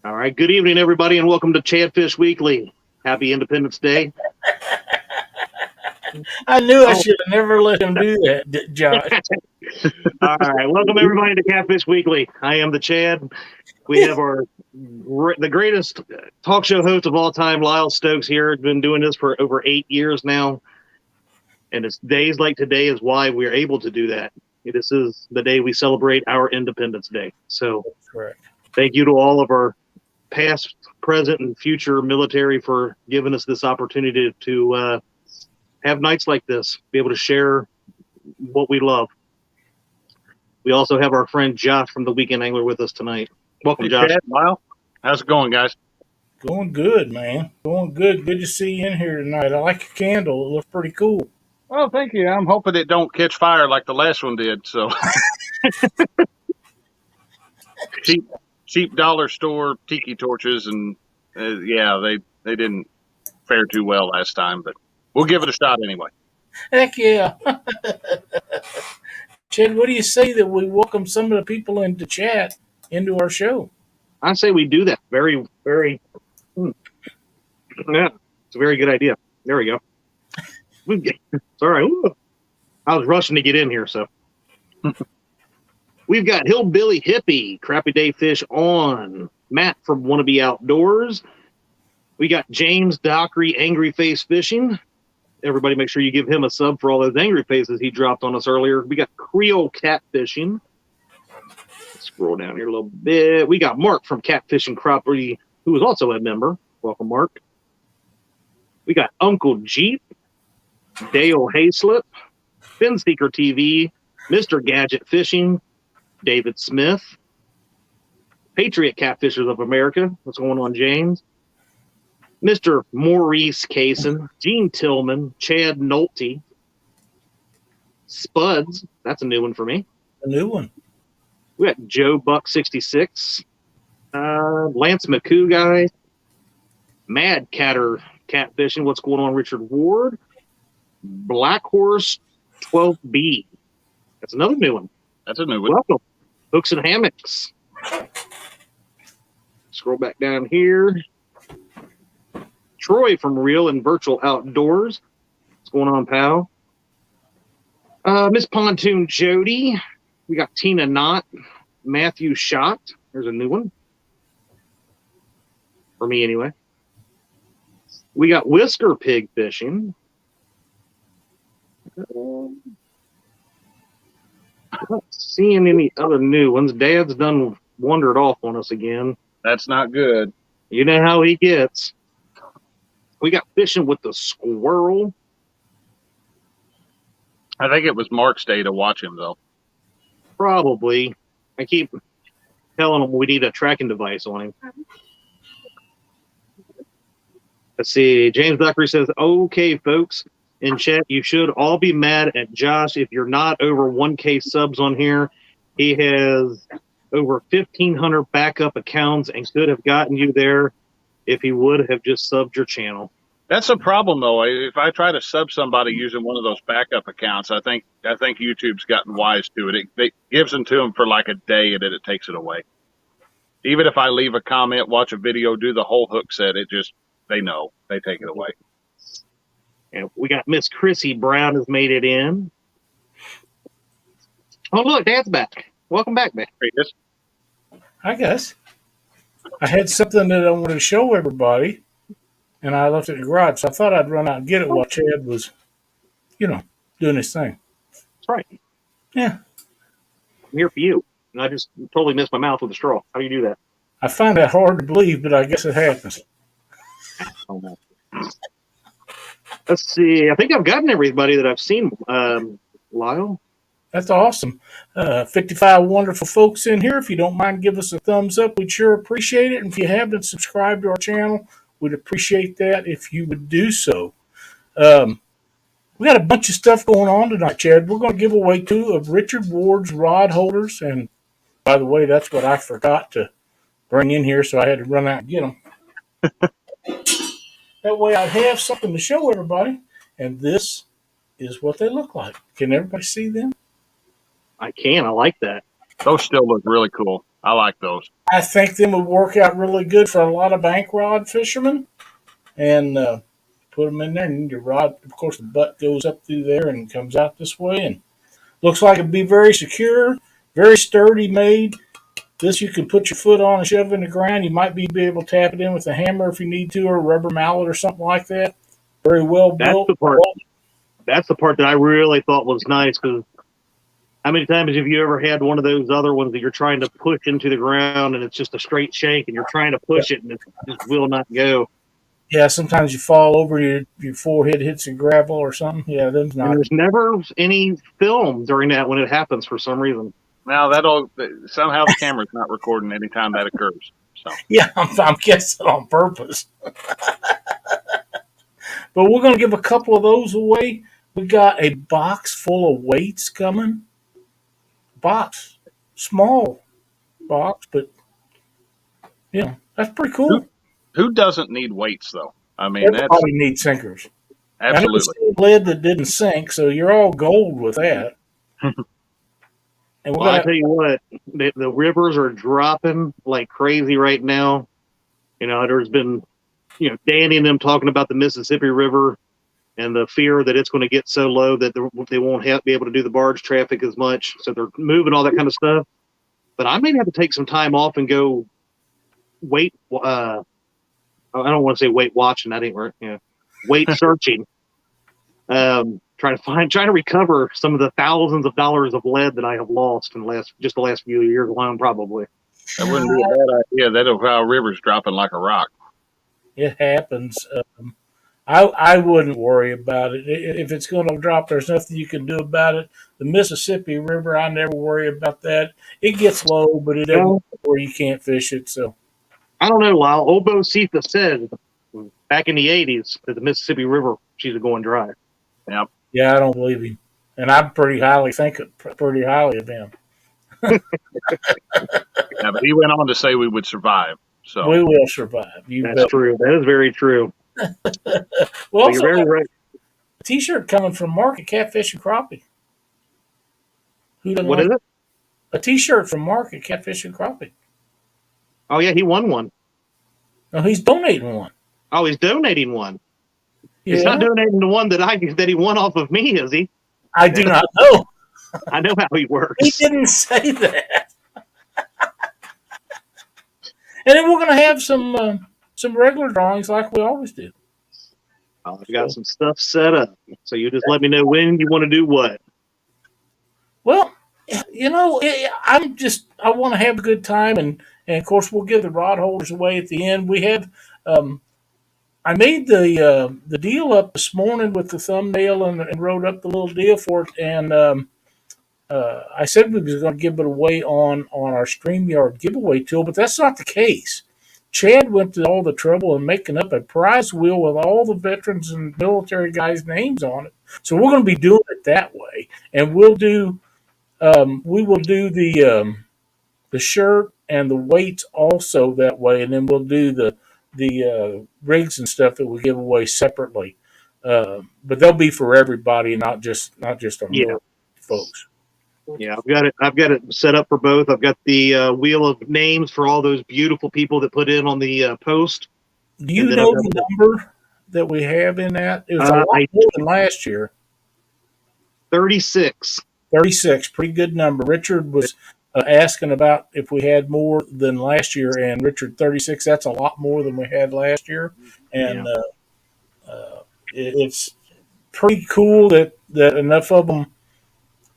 All right. Good evening, everybody, and welcome to Catfish Weekly. Happy Independence Day. I knew I should have never let him do that, Josh. All right. Welcome, everybody, to Catfish Weekly. I am the Chad. We have the greatest talk show host of all time, Lyle Stokes, here. Been doing this for over 8 years now. And it's days like today is why we're able to do that. This is the day we celebrate our Independence Day. So Correct. Thank you to all of our past, present, and future military for giving us this opportunity to have nights like this, be able to share what we love. We also have our friend Josh from the Weekend Angler with us tonight. Welcome, Hey, Josh. Chad, Lyle. How's it going, guys? Going good, man. Going good. Good to see you in here tonight. I like your candle. It looks pretty cool. Oh, thank you. I'm hoping it don't catch fire like the last one did. So, cheap dollar store tiki torches, and yeah, they didn't fare too well last time, but we'll give it a shot anyway. Heck yeah. Chad, what do you say that we welcome some of the people into chat into our show? I say we do that. Very, very. Yeah, it's a very good idea. There we go. Sorry. Ooh. I was rushing to get in here, so. We've got Hillbilly Hippie, Crappy Day Fish on, Matt from Wannabe Outdoors. We got James Dockery, Angry Face Fishing. Everybody make sure you give him a sub for all those angry faces he dropped on us earlier. We got Creole Catfishing. Scroll down here a little bit. We got Mark from Catfishing Property, who is also a member. Welcome, Mark. We got Uncle Jeep, Dale Hayslip, Fin Seeker TV, Mr. Gadget Fishing, David Smith, Patriot Catfishers of America. What's going on, James? Mr. Maurice Kaysen, Gene Tillman, Chad Nolte, Spuds. That's a new one for me. A new one. We got Joe Buck 66, Lance McCoo guy, Mad Catter Catfishing. What's going on, Richard Ward? Blackhorse 12B. That's another new one. That's a new one. Welcome. Hooks and Hammocks. Scroll back down here. Troy from Real and Virtual Outdoors. What's going on, pal? Miss Pontoon Jody. We got Tina Knott. Matthew Schott. There's a new one. For me, anyway. We got Whisker Pig Fishing. Not seeing any other new ones. Dad's done wandered off on us again. That's not good. You know how he gets. We got Fishing with the Squirrel. I think it was Mark's day to watch him, though. Probably. I keep telling him we need a tracking device on him. Let's see. James Dockery says, okay, folks, in chat, you should all be mad at Josh if you're not over 1K subs on here. He has over 1,500 backup accounts and could have gotten you there if he would have just subbed your channel. That's a problem, though. If I try to sub somebody using one of those backup accounts, I think YouTube's gotten wise to it. It gives them to them for like a day, and then it takes it away. Even if I leave a comment, watch a video, do the whole hook set, they know. They take it away. And we got Miss Chrissy Brown has made it in. Oh, look, Dad's back. Welcome back, man. Hi, guys. I had something that I wanted to show everybody, and I left it in the garage, so I thought I'd run out and get it while Chad was, doing his thing. That's right. Yeah. I'm here for you. And I just totally missed my mouth with a straw. How do you do that? I find that hard to believe, but I guess it happens. Oh, no. Let's see. I think I've gotten everybody that I've seen, Lyle. That's awesome. 55 wonderful folks in here. If you don't mind, give us a thumbs up. We'd sure appreciate it. And if you haven't subscribed to our channel, we'd appreciate that if you would do so. We got a bunch of stuff going on tonight, Chad. We're going to give away 2 of Richard Ward's rod holders. And by the way, that's what I forgot to bring in here, so I had to run out and get them. That way I'd have something to show everybody. And this is what they look like. Can everybody see them? I can. I like that. Those still look really cool. I like those. I think them would work out really good for a lot of bank rod fishermen. And put them in there, and your rod, of course, the butt goes up through there and comes out this way, and looks like it'd be very secure, very sturdy made. This you can put your foot on and shove in the ground. You might be able to tap it in with a hammer if you need to, or a rubber mallet or something like that. Very well That's built. the part. That's the part that I really thought was nice, because how many times have you ever had one of those other ones that you're trying to push into the ground and it's just a straight shank and you're trying to push it and it just will not go? Yeah, sometimes you fall over, your forehead hits some gravel or something. Yeah, them's And not. there's never any film during that when it happens for some reason. Now somehow the camera's not recording anytime that occurs. So Yeah, I'm guessing on purpose. But we're going to give a couple of those away. We got a box full of weights coming. Box, small box, but that's pretty cool. who doesn't need weights though? I mean, Everybody needs sinkers. absolutely. I never seen lead that didn't sink, so you're all gold with that. And Well, I tell you what, the rivers are dropping like crazy right now. There's been, Danny and them talking about the Mississippi River and the fear that it's going to get so low that they won't be able to do the barge traffic as much. So they're moving all that kind of stuff. But I may have to take some time off and go wait. I don't want to say wait watching. That ain't right. Yeah, wait searching. Trying to recover some of the thousands of dollars of lead that I have lost in the last few years alone, probably. That wouldn't be a bad idea. That Ohio River's dropping like a rock. it happens. I wouldn't worry about it. If it's going to drop, there's nothing you can do about it. The Mississippi River, I never worry about that. It gets low, but it doesn't where you can't fish it. So I don't know, Lyle. Obo Sita said back in the 80s that the Mississippi River, she's going dry. Yep. Yeah, I don't believe him, and I pretty highly of him. Yeah, but he went on to say we would survive. So We will survive. That's true. That is very true. Well, You're very right. A T-shirt coming from Mark at Catfish and Crappie. What is it? A T-shirt from Mark at Catfish and Crappie. Oh yeah, he won one. No, he's donating one. Oh, he's donating one. Yeah. He's not donating the one that he won off of me, is he? I do not know. I know how he works. He didn't say that. And then we're going to have some regular drawings like we always do. I've got some stuff set up, so you just let me know when you want to do what. Well, I want to have a good time, and of course we'll give the rod holders away at the end. We have, I made the deal up this morning with the thumbnail and wrote up the little deal for it, and I said we was going to give it away on our StreamYard giveaway tool, but that's not the case. Chad went to all the trouble of making up a prize wheel with all the veterans and military guys' names on it. So we're going to be doing it that way, and we will do the shirt and the weights also that way, and then we'll do the rigs and stuff that we give away separately. But they'll be for everybody, not just our folks. Yeah, I've got it set up for both. I've got the wheel of names for all those beautiful people that put in on the post. Do you know the number that we have in that? It was a lot more than last year. 36. 36, pretty good number. Richard was asking about if we had more than last year, and Richard, 36, that's a lot more than we had last year. And it's pretty cool that enough of them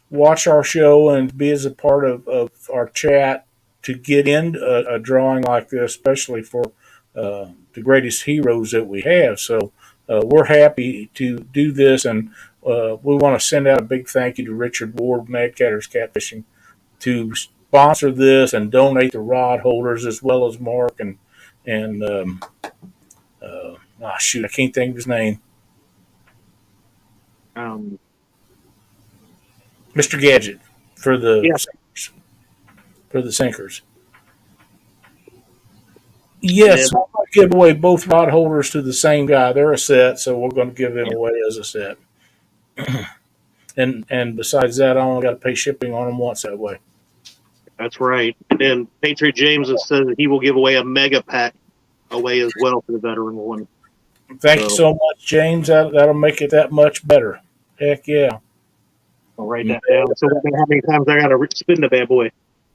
watch our show and be as a part of our chat to get in a drawing like this, especially for the greatest heroes that we have. So we're happy to do this, and we want to send out a big thank you to Richard Ward, Mad Catter's Catfishing, to sponsor this and donate the rod holders, as well as Mark and I can't think of his name. Mr. Gadget for the sinkers. Yes, we're going to give away both rod holders to the same guy. They're a set, so we're going to give them away as a set. And besides that, I only got to pay shipping on them once that way. That's right. And then Patriot James has said that he will give away a mega pack away as well for the veteran one. Thank you so much, James. That'll make it that much better. Heck yeah. I'll write that down. So how many times I got to spin the bad boy?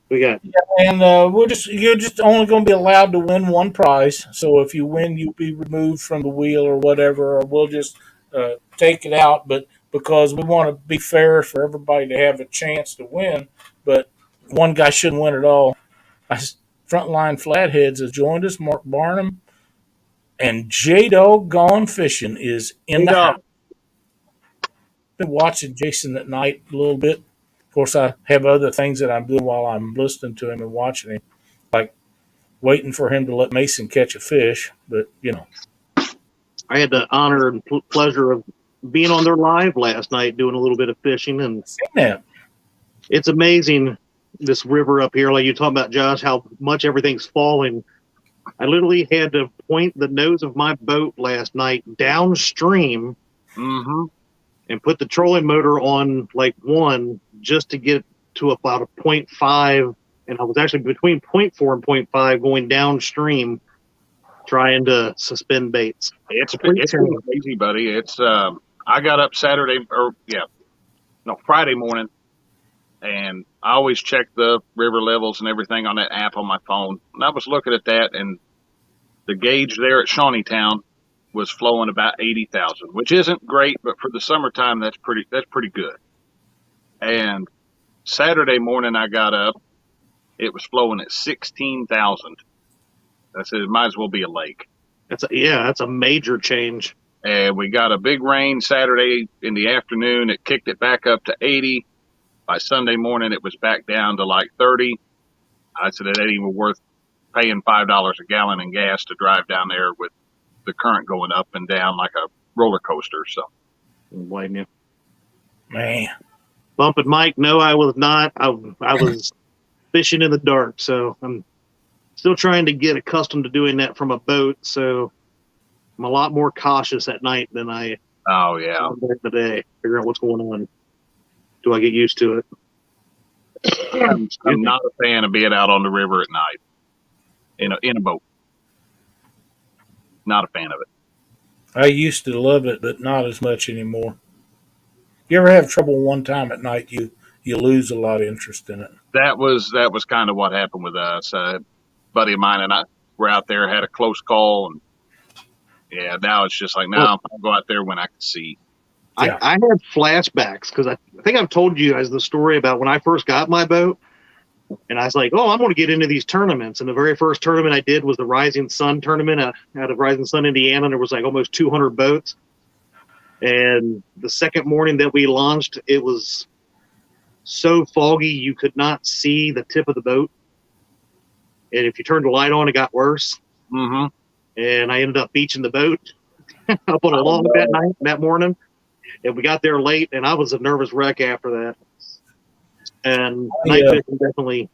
We got. And you're just only going to be allowed to win one prize. So if you win, you'll be removed from the wheel or whatever, or we'll just take it out. But because we want to be fair for everybody to have a chance to win, but one guy shouldn't win at all. Frontline Flatheads has joined us. Mark Barnum and J Dog Gone Fishing is in the house. Been watching Jason at night a little bit. Of course, I have other things that I'm doing while I'm listening to him and watching him, like waiting for him to let Mason catch a fish. But, I had the honor and pleasure of being on their live last night doing a little bit of fishing. And seen that. It's amazing, this river up here, like you talking about, Josh, how much everything's falling. I literally had to point the nose of my boat last night downstream and put the trolling motor on like 1 just to get to about a 0.5. And I was actually between 0.4 and 0.5 going downstream trying to suspend baits. It's crazy, buddy. It's I got up Friday morning, and I always check the river levels and everything on that app on my phone. And I was looking at that, and the gauge there at Shawneetown was flowing about 80,000, which isn't great, but for the summertime, that's pretty good. And Saturday morning, I got up, it was flowing at 16,000. I said it might as well be a lake. That's a major change. And we got a big rain Saturday in the afternoon. It kicked it back up to 80. By Sunday morning, it was back down to like 30. I said it ain't even worth paying $5 a gallon in gas to drive down there with the current going up and down like a roller coaster. So, I don't blame you, man. Bumping Mike, no, I was not. I was fishing in the dark, so I'm still trying to get accustomed to doing that from a boat. So I'm a lot more cautious at night than I am during the day. Figure out what's going on. Do I get used to it? I'm not a fan of being out on the river at night in a boat. Not a fan of it. I used to love it, but not as much anymore. You ever have trouble one time at night, you lose a lot of interest in it. That was kind of what happened with us. A buddy of mine and I were out there, had a close call, and now it's just like, I'll go out there when I can see. Yeah. I had flashbacks because I think I've told you guys the story about when I first got my boat, and I was like, I'm going to get into these tournaments. And the very first tournament I did was the Rising Sun tournament out of Rising Sun, Indiana. And there was like almost 200 boats. And the second morning that we launched, it was so foggy you could not see the tip of the boat. And if you turned the light on, it got worse. Mm-hmm. And I ended up beaching the boat up on a log that morning. And we got there late, and I was a nervous wreck after that. And night fishing definitely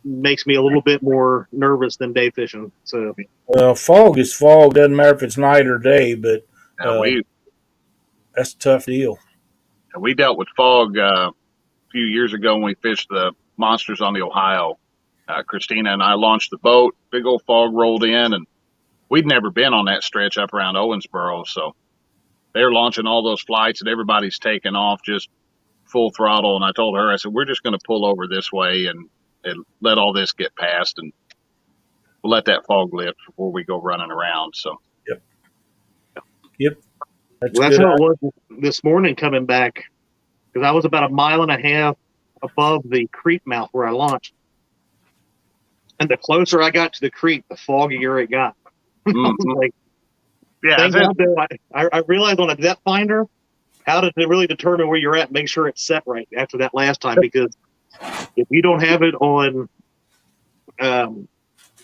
makes me a little bit more nervous than day fishing. So, fog is fog. Doesn't matter if it's night or day, but that's a tough deal. We dealt with fog a few years ago when we fished the monsters on the Ohio. Christina and I launched the boat. Big old fog rolled in, and we'd never been on that stretch up around Owensboro. So they're launching all those flights, and everybody's taking off just full throttle. And I told her, I said, we're just going to pull over this way and let all this get past, and we'll let that fog lift before we go running around. So, yep. That's how it was this morning coming back, because I was about 1.5 miles above the creek mouth where I launched. And the closer I got to the creek, the foggier it got. I realized on a depth finder how to really determine where you're at and make sure it's set right after that last time, because if you don't have it on,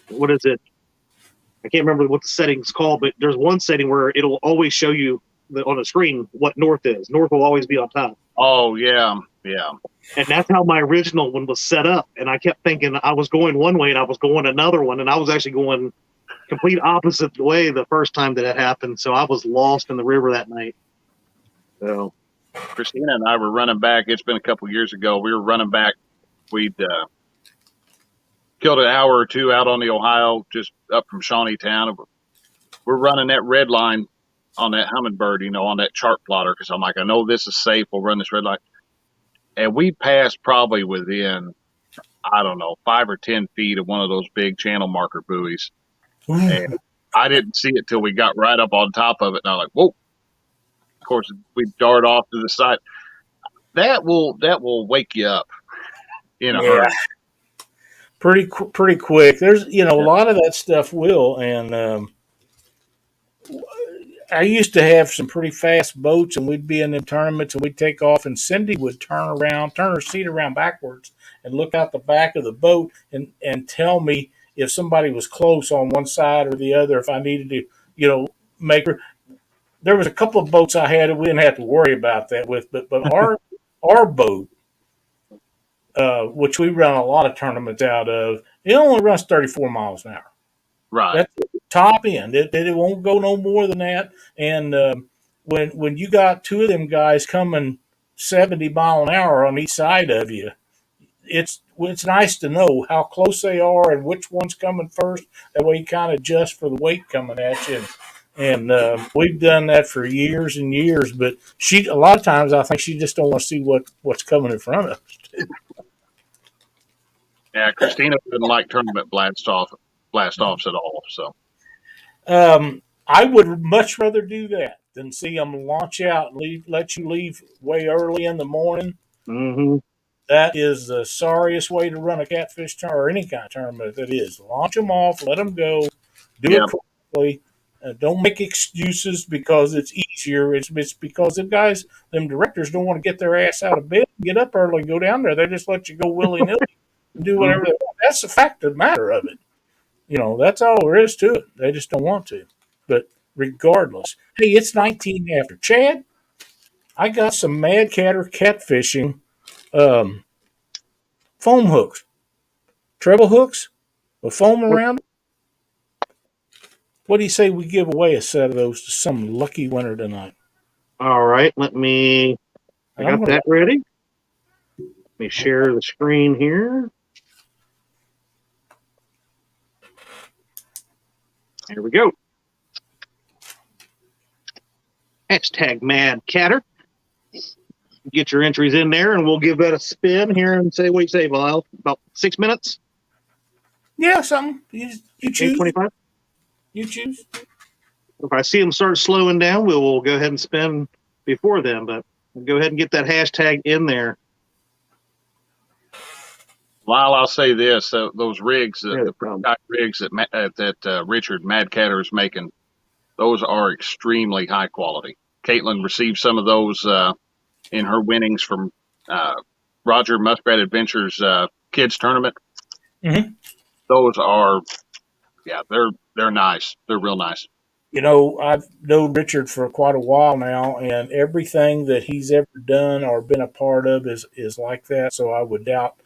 what is it? I can't remember what the setting's called, but there's one setting where it'll always show you on the screen what north is. North will always be on top. Oh, yeah, yeah. And that's how my original one was set up. And I kept thinking I was going one way and I was going another one, and I was actually going complete opposite way the first time that it happened. So I was lost in the river that night. So Christina and I were running back. It's been a couple years ago. We were running back. We'd killed an hour or two out on the Ohio, just up from Shawneetown. We're running that red line on that hummingbird, on that chart plotter, because I'm like, I know this is safe. We'll run this red line. And we passed probably within, I don't know, 5 or 10 feet of one of those big channel marker buoys. And I didn't see it till we got right up on top of it. And I'm like, whoa. Of course, we dart off to the side. That will wake you up in a hurry. Pretty quick. There's, a lot of that stuff will. And I used to have some pretty fast boats, and we'd be in the tournaments, and we'd take off, and Cindy would turn her seat around backwards and look out the back of the boat and tell me if somebody was close on one side or the other, if I needed to, make her. There was a couple of boats I had that we didn't have to worry about that with, but our boat, which we run a lot of tournaments out of, it only runs 34 miles an hour. Right. That's the top end. It won't go no more than that. And when you got two of them guys coming 70 mile an hour on each side of you, it's nice to know how close they are and which one's coming first. That way you kind of adjust for the weight coming at you. And we've done that for years and years. But a lot of times I think she just don't want to see what's coming in front of us. Yeah, Christina didn't like tournament blast-offs at all. So I would much rather do that than see them launch out and let you leave way early in the morning. Mm-hmm. That is the sorriest way to run a catfish tournament or any kind of tournament that is. Launch them off, let them go, do it correctly. Don't make excuses because it's easier. It's because them directors don't want to get their ass out of bed and get up early and go down there. They just let you go willy-nilly and do whatever they want. That's the fact of the matter of it. That's all there is to it. They just don't want to. But regardless, hey, it's 19 after. Chad, I got some Mad Catter catfishing foam hooks, treble hooks with foam around them. What do you say we give away a set of those to some lucky winner tonight? All right, I got that ready. Let me share the screen here. Here we go. Hashtag Mad Catter. Get your entries in there, and we'll give that a spin here and say what you say, Lyle. About 6 minutes? Yeah, something. You choose. 25? You choose. If I see them start slowing down, we'll go ahead and spin before then, but we'll go ahead and get that hashtag in there. Lyle, I'll say this: those rigs, the prototype rigs that Richard Mad Catter is making, those are extremely high quality. Caitlin received some of those in her winnings from Roger Muskrat Adventures kids tournament. Mm-hmm. Those are, they're nice. They're real nice. I've known Richard for quite a while now, and everything that he's ever done or been a part of is like that. So I would doubt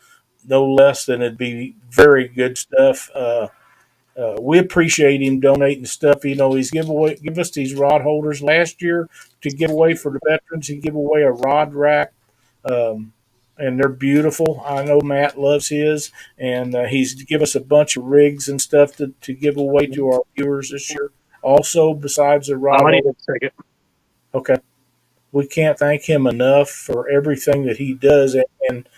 no less than it'd be very good stuff. We appreciate him donating stuff. He's give us these rod holders last year to give away for the veterans. He gave away a rod rack, and they're beautiful. I know Matt loves his, and he's give us a bunch of rigs and stuff to give away to our viewers this year. Also, besides the rod I need a second. Okay. We can't thank him enough for everything that he does. And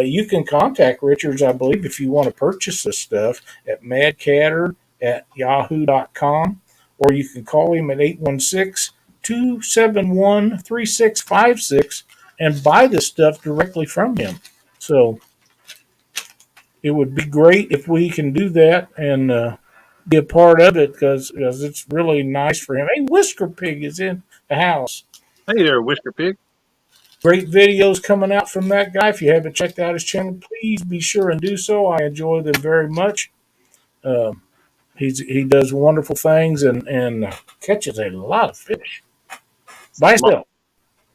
you can contact Richards, I believe, if you want to purchase this stuff at madcatter@yahoo.com, or you can call him at 816-271-3656 and buy this stuff directly from him. So it would be great if we can do that and be a part of it because it's really nice for him. Hey, Whisker Pig is in the house. Hey there, Whisker Pig. Great videos coming out from that guy. If you haven't checked out his channel, please be sure and do so. I enjoy them very much. He does wonderful things and catches a lot of fish by himself.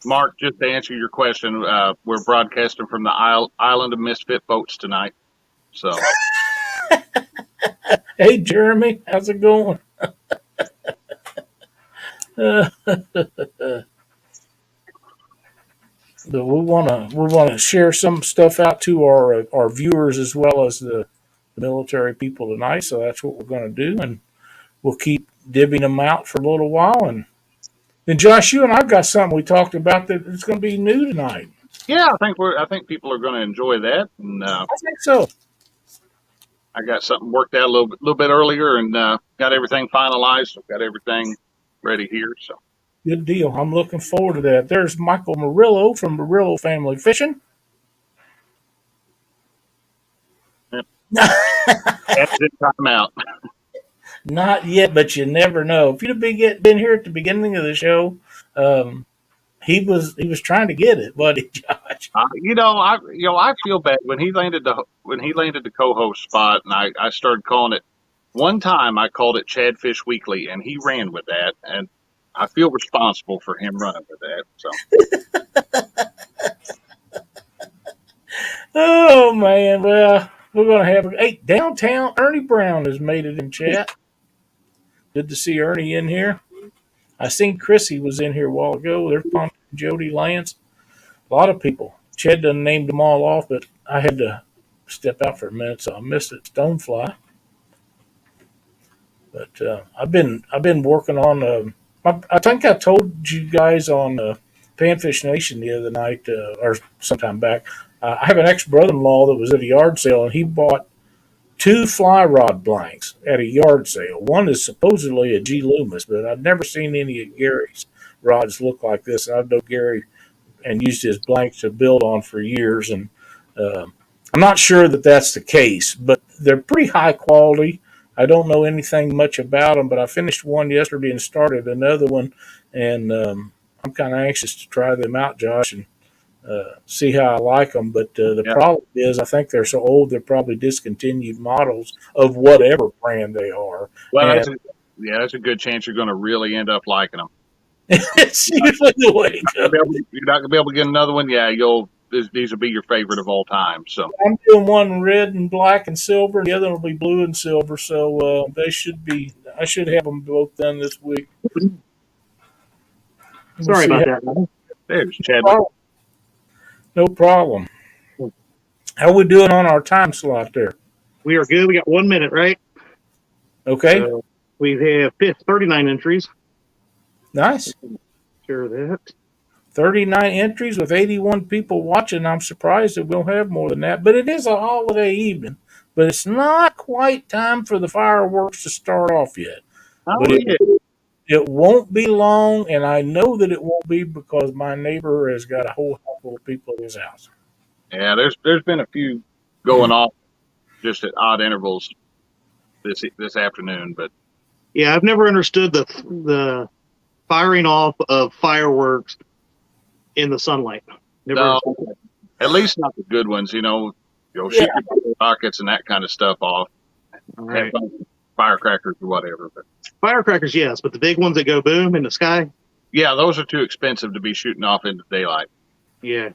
Mark, just to answer your question, we're broadcasting from the Island of Misfit Boats tonight. So, hey Jeremy, how's it going? We want to share some stuff out to our viewers as well as the the military people tonight, so that's what we're going to do, and we'll keep divvying them out for a little while. And then, Josh, you and I've got something we talked about that it's going to be new tonight. Yeah, I think people are going to enjoy that, and I think so. I got something worked out a little bit earlier, and got everything finalized. I've got everything ready here. So Good deal. I'm looking forward to that. There's Michael Murillo from Murillo Family Fishing. yep. That's it. Time out. Not yet, but you never know. If you'd have been here at the beginning of the show, he was trying to get it, buddy, Josh. I feel bad when he landed the co-host spot, and I started calling it. One time I called it Chadfish Weekly, and he ran with that, and I feel responsible for him running with that. So Oh man, well, we're gonna have downtown Ernie Brown has made it in chat. Good to see Ernie in here. I seen Chrissy was in here a while ago. There's Punk, Jody Lance, a lot of people. Chad done named them all off, but I had to step out for a minute, so I missed it. Stonefly. But I've been working on. I think I told you guys on Panfish Nation the other night or sometime back. I have an ex-brother-in-law that was at a yard sale, and he bought 2 fly rod blanks at a yard sale. One is supposedly a G. Loomis, but I've never seen any of Gary's rods look like this. And I've known Gary and used his blanks to build on for years, and I'm not sure that that's the case, but they're pretty high quality. I don't know anything much about them, but I finished one yesterday and started another one, and I'm kind of anxious to try them out, Josh, and see how I like them. But the problem is I think they're so old they're probably discontinued models of whatever brand they are. Well, that's a good chance you're going to really end up liking them. It's usually the way it goes. You're not going to be able to get another one. Yeah, these will be your favorite of all time. So I'm doing one red and black and silver. The other one will be blue and silver. So I should have them both done this week. Sorry about that. There's Chad. No problem. How we doing on our time slot there? We are good. We got 1 minute, right? Okay. We have 39 entries. Nice. Sure of that. 39 entries with 81 people watching. I'm surprised that we'll have more than that. But it is a holiday evening. But it's not quite time for the fireworks to start off yet. But it won't be long, and I know that it won't be because my neighbor has got a whole house full of people at his house. Yeah, there's been a few going off just at odd intervals this afternoon, but yeah, I've never understood the firing off of fireworks in the sunlight. No, at least not the good ones. Shoot your rockets and that kind of stuff off. All right. Firecrackers or whatever. But firecrackers, yes, but the big ones that go boom in the sky? Yeah, those are too expensive to be shooting off into daylight. Yeah.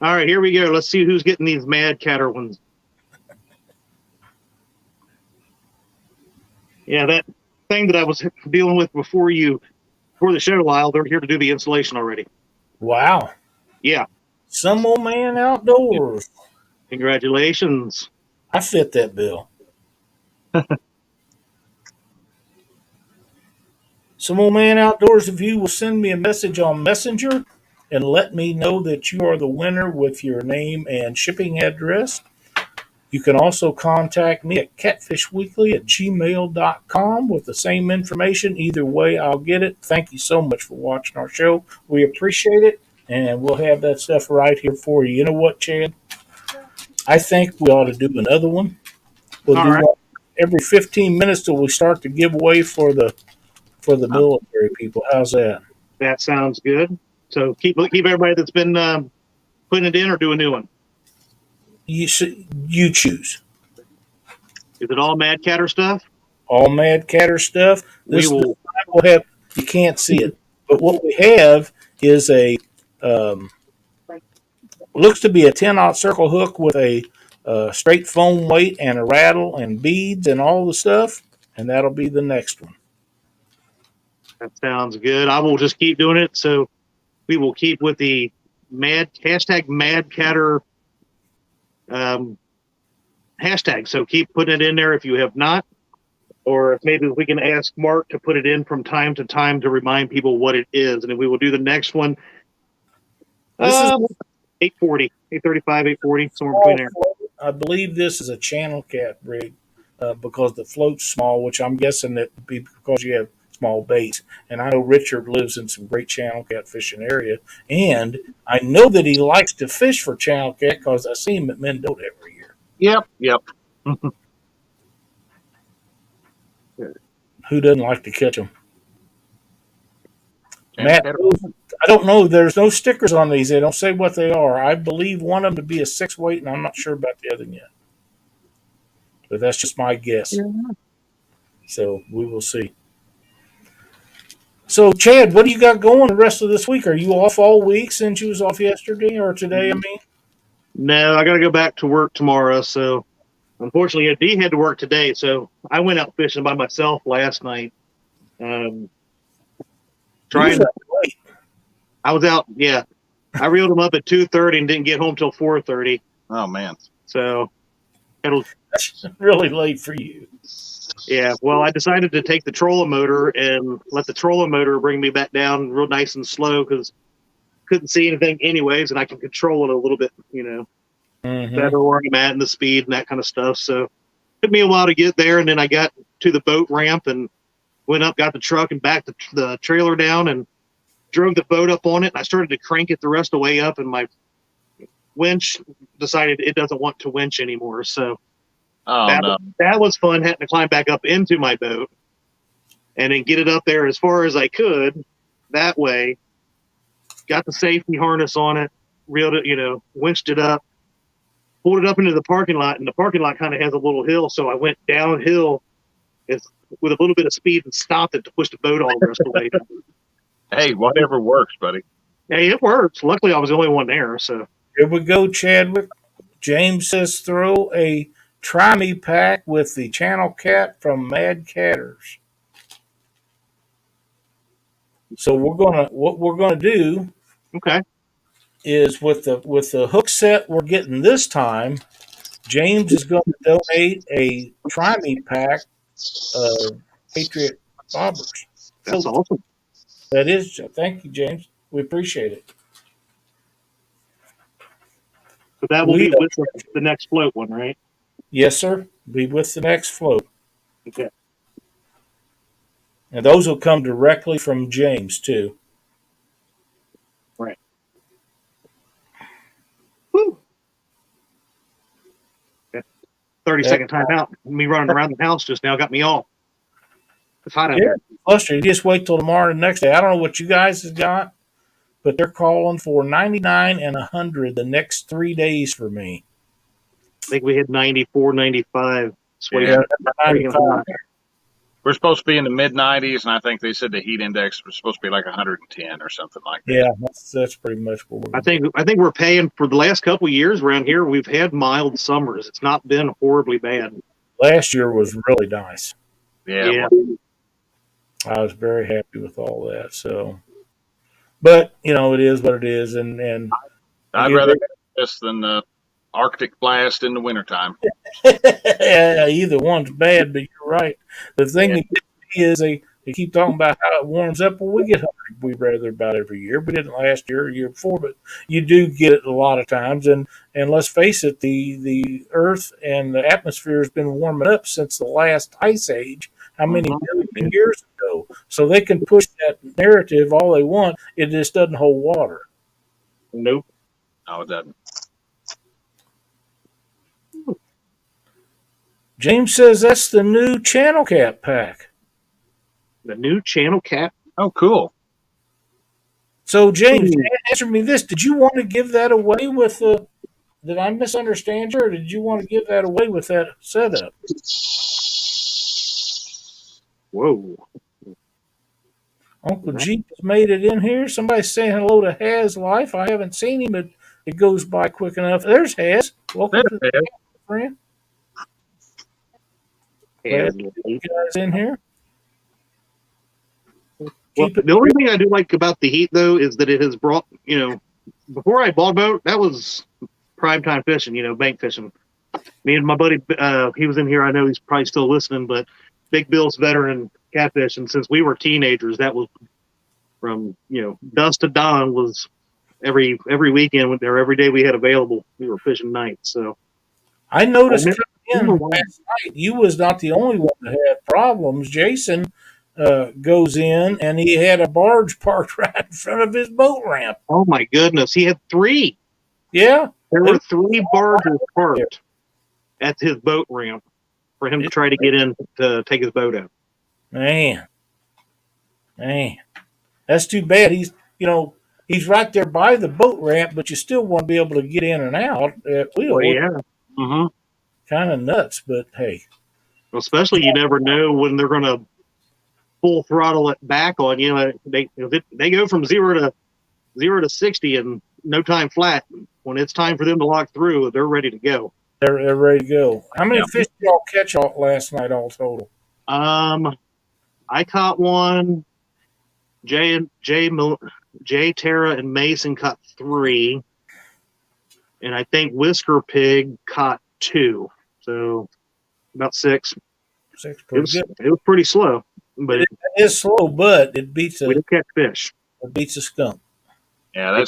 All right, here we go. Let's see who's getting these Mad Catter ones. Yeah, that thing that I was dealing with before the show, Lyle, they're here to do the installation already. Wow. Yeah. Some old man outdoors. Congratulations. I fit that bill. Some old man outdoors, if you will send me a message on Messenger and let me know that you are the winner with your name and shipping address. You can also contact me at catfishweekly@gmail.com with the same information. Either way, I'll get it. Thank you so much for watching our show. We appreciate it, and we'll have that stuff right here for you. You know what, Chad? I think we ought to do another one. We'll do one every 15 minutes till we start the giveaway for the military people. How's that? That sounds good. So keep everybody that's been putting it in or do a new one. You choose. Is it all Mad Catter stuff? All Mad Catter stuff. We'll have. You can't see it, but what we have is a looks to be a 10-aught circle hook with a straight foam weight and a rattle and beads and all the stuff, and that'll be the next one. That sounds good. I will just keep doing it. So we will keep with the #Mad Catter hashtag. So keep putting it in there if you have not, or if maybe we can ask Mark to put it in from time to time to remind people what it is. And then we will do the next one. This is 840, 835, 840, somewhere between there. I believe this is a channel cat rig because the float's small, which I'm guessing that would be because you have small baits. And I know Richard lives in some great channel cat fishing area. And I know that he likes to fish for channel cat because I see him at Mendota every year. Yep. Who doesn't like to catch them? Matt, I don't know. There's no stickers on these. They don't say what they are. I believe one of them to be a 6-weight, and I'm not sure about the other yet. But that's just my guess. Yeah. So we will see. So, Chad, what do you got going the rest of this week? Are you off all week since you was off yesterday or today, I mean? No, I got to go back to work tomorrow. So, unfortunately, D had to work today. So, I went out fishing by myself last night. I was out, yeah. I reeled him up at 2:30 and didn't get home till 4:30. Oh, man. So, that's really late for you. Yeah, well, I decided to take the trolling motor and let the trolling motor bring me back down real nice and slow because couldn't see anything anyways, and I can control it a little bit, better where I'm at and the speed and that kind of stuff. So it took me a while to get there, and then I got to the boat ramp and went up, got the truck and backed the trailer down and drove the boat up on it. And I started to crank it the rest of the way up, and my winch decided it doesn't want to winch anymore. So that was fun, having to climb back up into my boat and then get it up there as far as I could that way. Got the safety harness on it, reeled it, winched it up, pulled it up into the parking lot, and the parking lot kind of has a little hill, so I went downhill with a little bit of speed and stopped it to push the boat all the rest of the way. Hey, whatever works, buddy. Hey, it works. Luckily, I was the only one there. So here we go, Chadwick. James says throw a Try Me pack with the channel cat from Mad Catters. So what we're gonna do, is with the hook set we're getting this time, James is going to donate a Try Me pack of Patriot bobbers. That's awesome. That is. Thank you, James. We appreciate it. So that will be with the next float one, right? Yes, sir. Be with the next float. Okay. And those will come directly from James, too. Right. Woo. 30-second timeout. Me running around the house just now got me all. It's hot out there. Plus, you just wait till tomorrow and the next day. I don't know what you guys have got, but they're calling for 99 and 100 the next 3 days for me. I think we hit 94, 95. Yeah, 95. We're supposed to be in the mid-90s, and I think they said the heat index was supposed to be like 110 or something like that. Yeah, that's pretty much what we're I think we're paying for the last couple of years around here. We've had mild summers. It's not been horribly bad. Last year was really nice. Yeah. I was very happy with all that. So, but it is what it is, and I'd rather have this than the Arctic blast in the wintertime. Yeah, either one's bad, but you're right. The thing is they keep talking about how it warms up. Well, we get hungry, we rather about every year. We didn't last year or year before, but you do get it a lot of times. And let's face it, the Earth and the atmosphere has been warming up since the last ice age. How many million years ago? So they can push that narrative all they want. It just doesn't hold water. Nope. No, it doesn't. James says that's the new channel cat pack. The new channel cat? Oh, cool. So, James, answer me this. Did you want to give that away with the... Did I misunderstand you, or did you want to give that away with that setup? Whoa. Uncle Jeep has made it in here. Somebody's saying hello to Haz Life. I haven't seen him, but it goes by quick enough. There's Haz. Welcome to the channel, friend. Glad to get you guys in here. Well, the only thing I do like about the heat, though, is that it has brought, before I bought a boat, that was prime time fishing, bank fishing. Me and my buddy, he was in here. I know he's probably still listening, but Big Bill's veteran catfish, and since we were teenagers, that was from dusk to dawn was every weekend there. Every day we had available, we were fishing nights. So I noticed coming in last night, you was not the only one that had problems. Jason goes in, and he had a barge parked right in front of his boat ramp. Oh my goodness, he had 3. Yeah, there were 3 barges parked at his boat ramp for him to try to get in to take his boat out. Man, that's too bad. He's right there by the boat ramp, but you still want to be able to get in and out at will. Well, yeah. Mm-hmm. Kind of nuts, but hey. Well, especially you never know when they're going to full throttle it back on you. They go from 0 to 60 in no time flat. When it's time for them to lock through, they're ready to go. They're ready to go. How many fish did y'all catch last night all total? I caught one. Jay, Tara, and Mason caught 3, and I think Whisker Pig caught 2. So about 6. 6, it was pretty slow, but it is slow, but it beats we did catch fish. It beats a skunk. Yeah,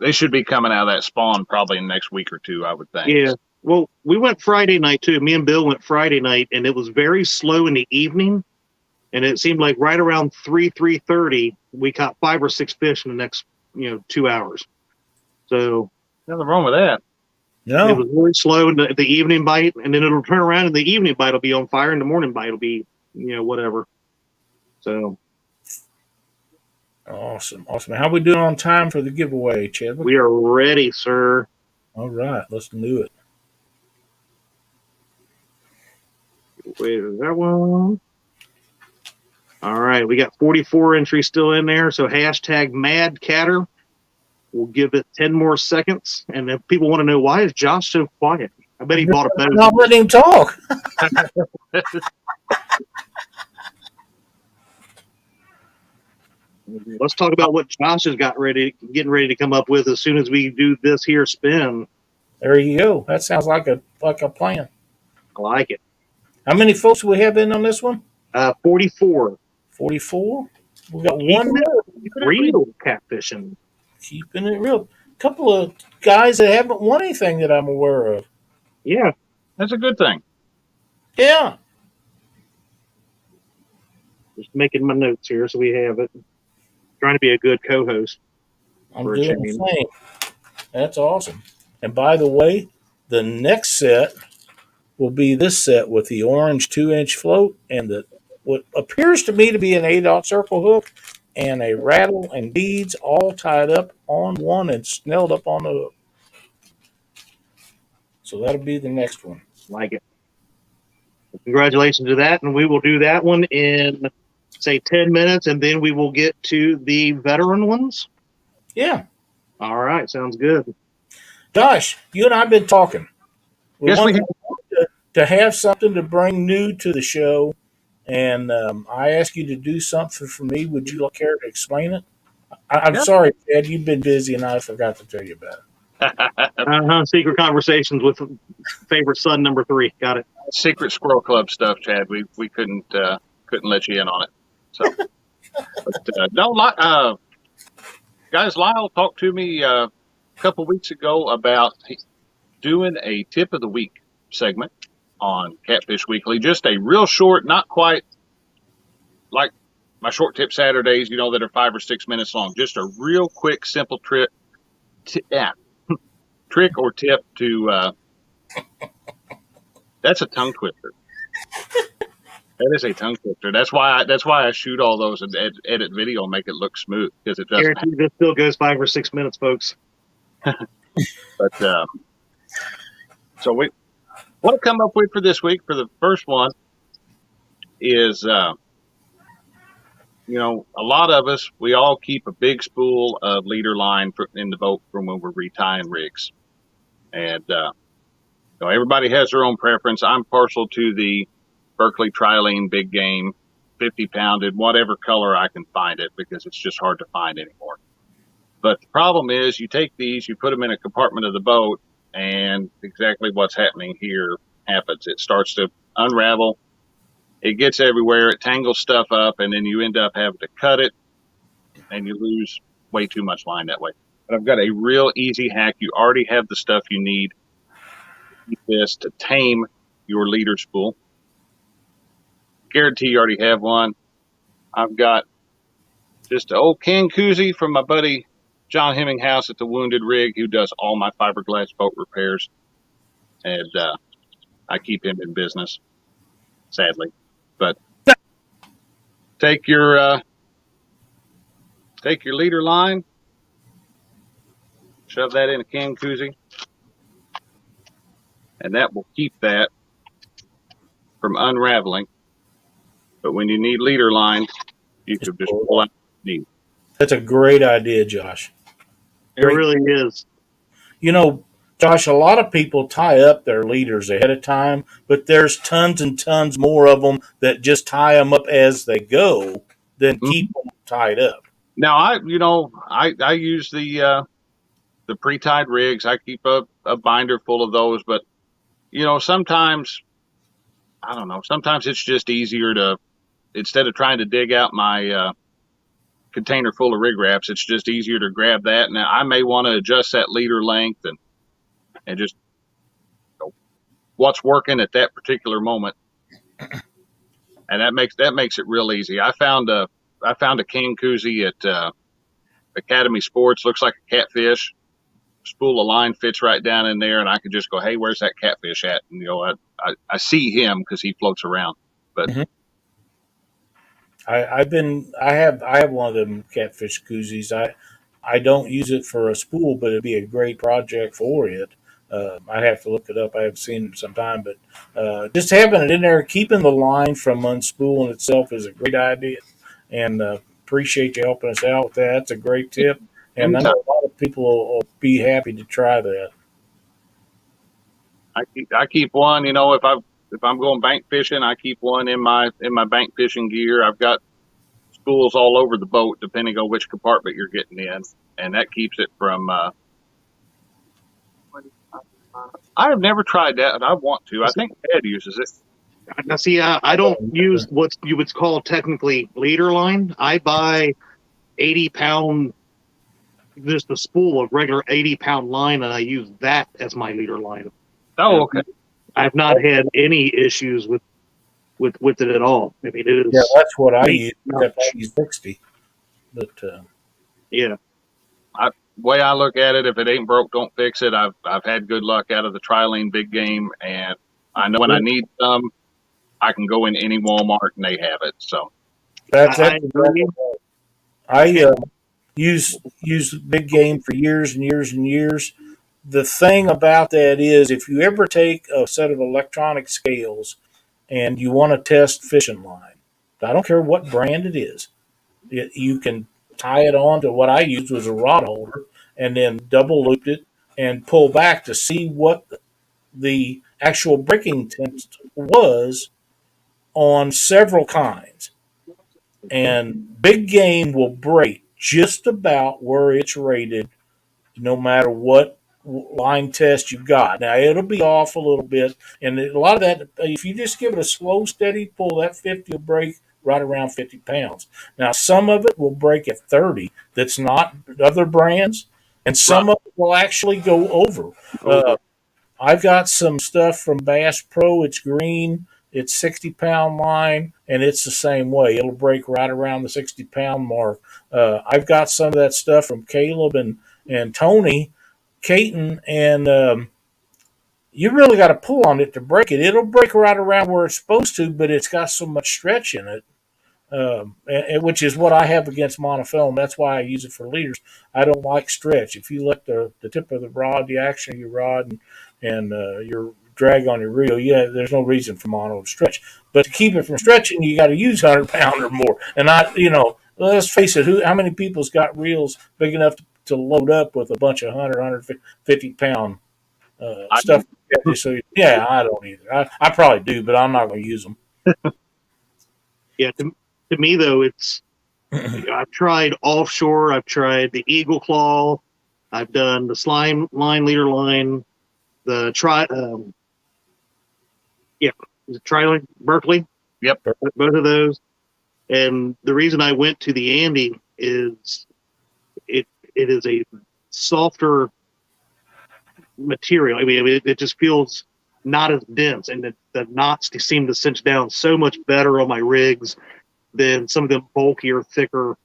they should be coming out of that spawn probably in the next week or 2, I would think. Yeah. Well, we went Friday night too. Me and Bill went Friday night, and it was very slow in the evening. And it seemed like right around 3:30, we caught 5 or 6 fish in the next 2 hours. So nothing wrong with that. No, it was really slow in the evening bite, and then it'll turn around, and the evening bite will be on fire, and the morning bite will be whatever. So. Awesome. How we doing on time for the giveaway, Chadwick? We are ready, sir. All right, let's do it. Wait, is that one? All right, we got 44 entries still in there, so hashtag MadCatter. We'll give it 10 more seconds, and if people want to know why is Josh so quiet, I bet he bought a boat. I'm not letting him talk. Let's talk about what Josh has getting ready to come up with as soon as we do this here spin. There you go. That sounds like a plan. I like it. How many folks do we have in on this one? 44. 44? We got one real catfishing. Keeping it real. A couple of guys that haven't won anything that I'm aware of. Yeah. That's a good thing. Yeah. Just making my notes here so we have it. Trying to be a good co-host. I'm doing the same. That's awesome. And by the way, the next set will be this set with the orange 2-inch float and what appears to me to be an 8/0 circle hook and a rattle and beads all tied up on one and snelled up on the hook. So that'll be the next one. Like it. Congratulations to that, and we will do that one in say 10 minutes, and then we will get to the veteran ones. Yeah. All right. Sounds good. Josh, you and I have been talking. We have. To have something to bring new to the show, and I asked you to do something for me. Would you care to explain it? I'm sorry, Ed. You've been busy, and I forgot to tell you about it. Secret conversations with favorite son number 3. Got it. Secret Squirrel Club stuff, Chad. We couldn't let you in on it. So, but guys, Lyle talked to me a couple weeks ago about doing a tip of the week segment on Catfish Weekly. Just a real short, not quite like my short tip Saturdays, that are 5 or 6 minutes long. Just a real quick, simple trick or tip to. That's a tongue twister. That is a tongue twister. That's why I shoot all those and edit video and make it look smooth, because it doesn't. This still goes 5 or 6 minutes, folks. But so what I come up with for this week for the first one is, a lot of us, we all keep a big spool of leader line in the boat from when we're retying rigs, and everybody has their own preference. I'm partial to the Berkeley Trilene big game, 50-pounded, whatever color I can find it, because it's just hard to find anymore. But the problem is, you take these, you put them in a compartment of the boat, and exactly what's happening here happens. It starts to unravel. It gets everywhere. It tangles stuff up, and then you end up having to cut it, and you lose way too much line that way. But I've got a real easy hack. You already have the stuff you need this to tame your leader spool. Guarantee you already have one. I've got just an old can koozie from my buddy John Hemminghouse at the Wounded Rig, who does all my fiberglass boat repairs, and I keep him in business, sadly. But take your leader line, shove that in a can koozie, and that will keep that from unraveling. But when you need leader line, you can just pull out the need. That's a great idea, Josh. It really is. You know, Josh, a lot of people tie up their leaders ahead of time, but there's tons and tons more of them that just tie them up as they go than keep them tied up. Now, I use the pre-tied rigs. I keep a binder full of those, but sometimes I don't know. Sometimes it's just easier to, instead of trying to dig out my container full of rig wraps, it's just easier to grab that. Now I may want to adjust that leader length and just what's working at that particular moment, and that makes it real easy. I found a can koozie at Academy Sports. Looks like a Catfish. Spool of line fits right down in there, and I could just go, "Hey, where's that Catfish at?" And I see him because he floats around. But I have one of them Catfish koozies. I don't use it for a spool, but it'd be a great project for it. I'd have to look it up. I haven't seen it in some time, but just having it in there, keeping the line from unspooling itself is a great idea. And appreciate you helping us out with that. That's a great tip. And I know a lot of people will be happy to try that. I keep one. If I'm going bank fishing, I keep one in my bank fishing gear. I've got spools all over the boat, depending on which compartment you're getting in, and that keeps it from. I have never tried that, and I want to. I think Ed uses it. Now, see, I don't use what you would call technically leader line. I buy 80-pound, just a spool of regular 80-pound line, and I use that as my leader line. Oh, okay. I've not had any issues with it at all. I mean, it is. Yeah, that's what I use. Except I use 60. But yeah. Way I look at it, if it ain't broke, don't fix it. I've had good luck out of the Trilene big game, and I know when I need some, I can go in any Walmart and they have it. So that's I use big game for years and years and years. The thing about that is, if you ever take a set of electronic scales and you want to test fishing line, I don't care what brand it is, you can tie it on to what I used was a rod holder and then double looped it and pull back to see what the actual breaking test was on several kinds. And big game will break just about where it's rated, no matter what line test you've got. Now, it'll be off a little bit, and a lot of that, if you just give it a slow, steady pull, that 50 will break right around 50 pounds. Now, some of it will break at 30 that's not other brands, and some of it will actually go over. I've got some stuff from Bass Pro. It's green. It's 60-pound line, and it's the same way. It'll break right around the 60-pound mark. I've got some of that stuff from Caleb and Tony Caton, and you really got to pull on it to break it. It'll break right around where it's supposed to, but it's got so much stretch in it, which is what I have against monofilament. That's why I use it for leaders. I don't like stretch. If you let the tip of the rod, the action of your rod, and your drag on your reel, there's no reason for mono to stretch. But to keep it from stretching, you got to use 100-pound or more. And let's face it, how many people's got reels big enough to load up with a bunch of 150-pound stuff? So I don't either. I probably do, but I'm not going to use them. Yeah, to me though, it's I've tried offshore. I've tried the Eagle Claw. I've done the slime line, leader line. the Tri Berkeley. Yep. Both of those. And the reason I went to the Andy is it is a softer material. I mean, it just feels not as dense, and the knots seem to cinch down so much better on my rigs than some of the bulkier, thicker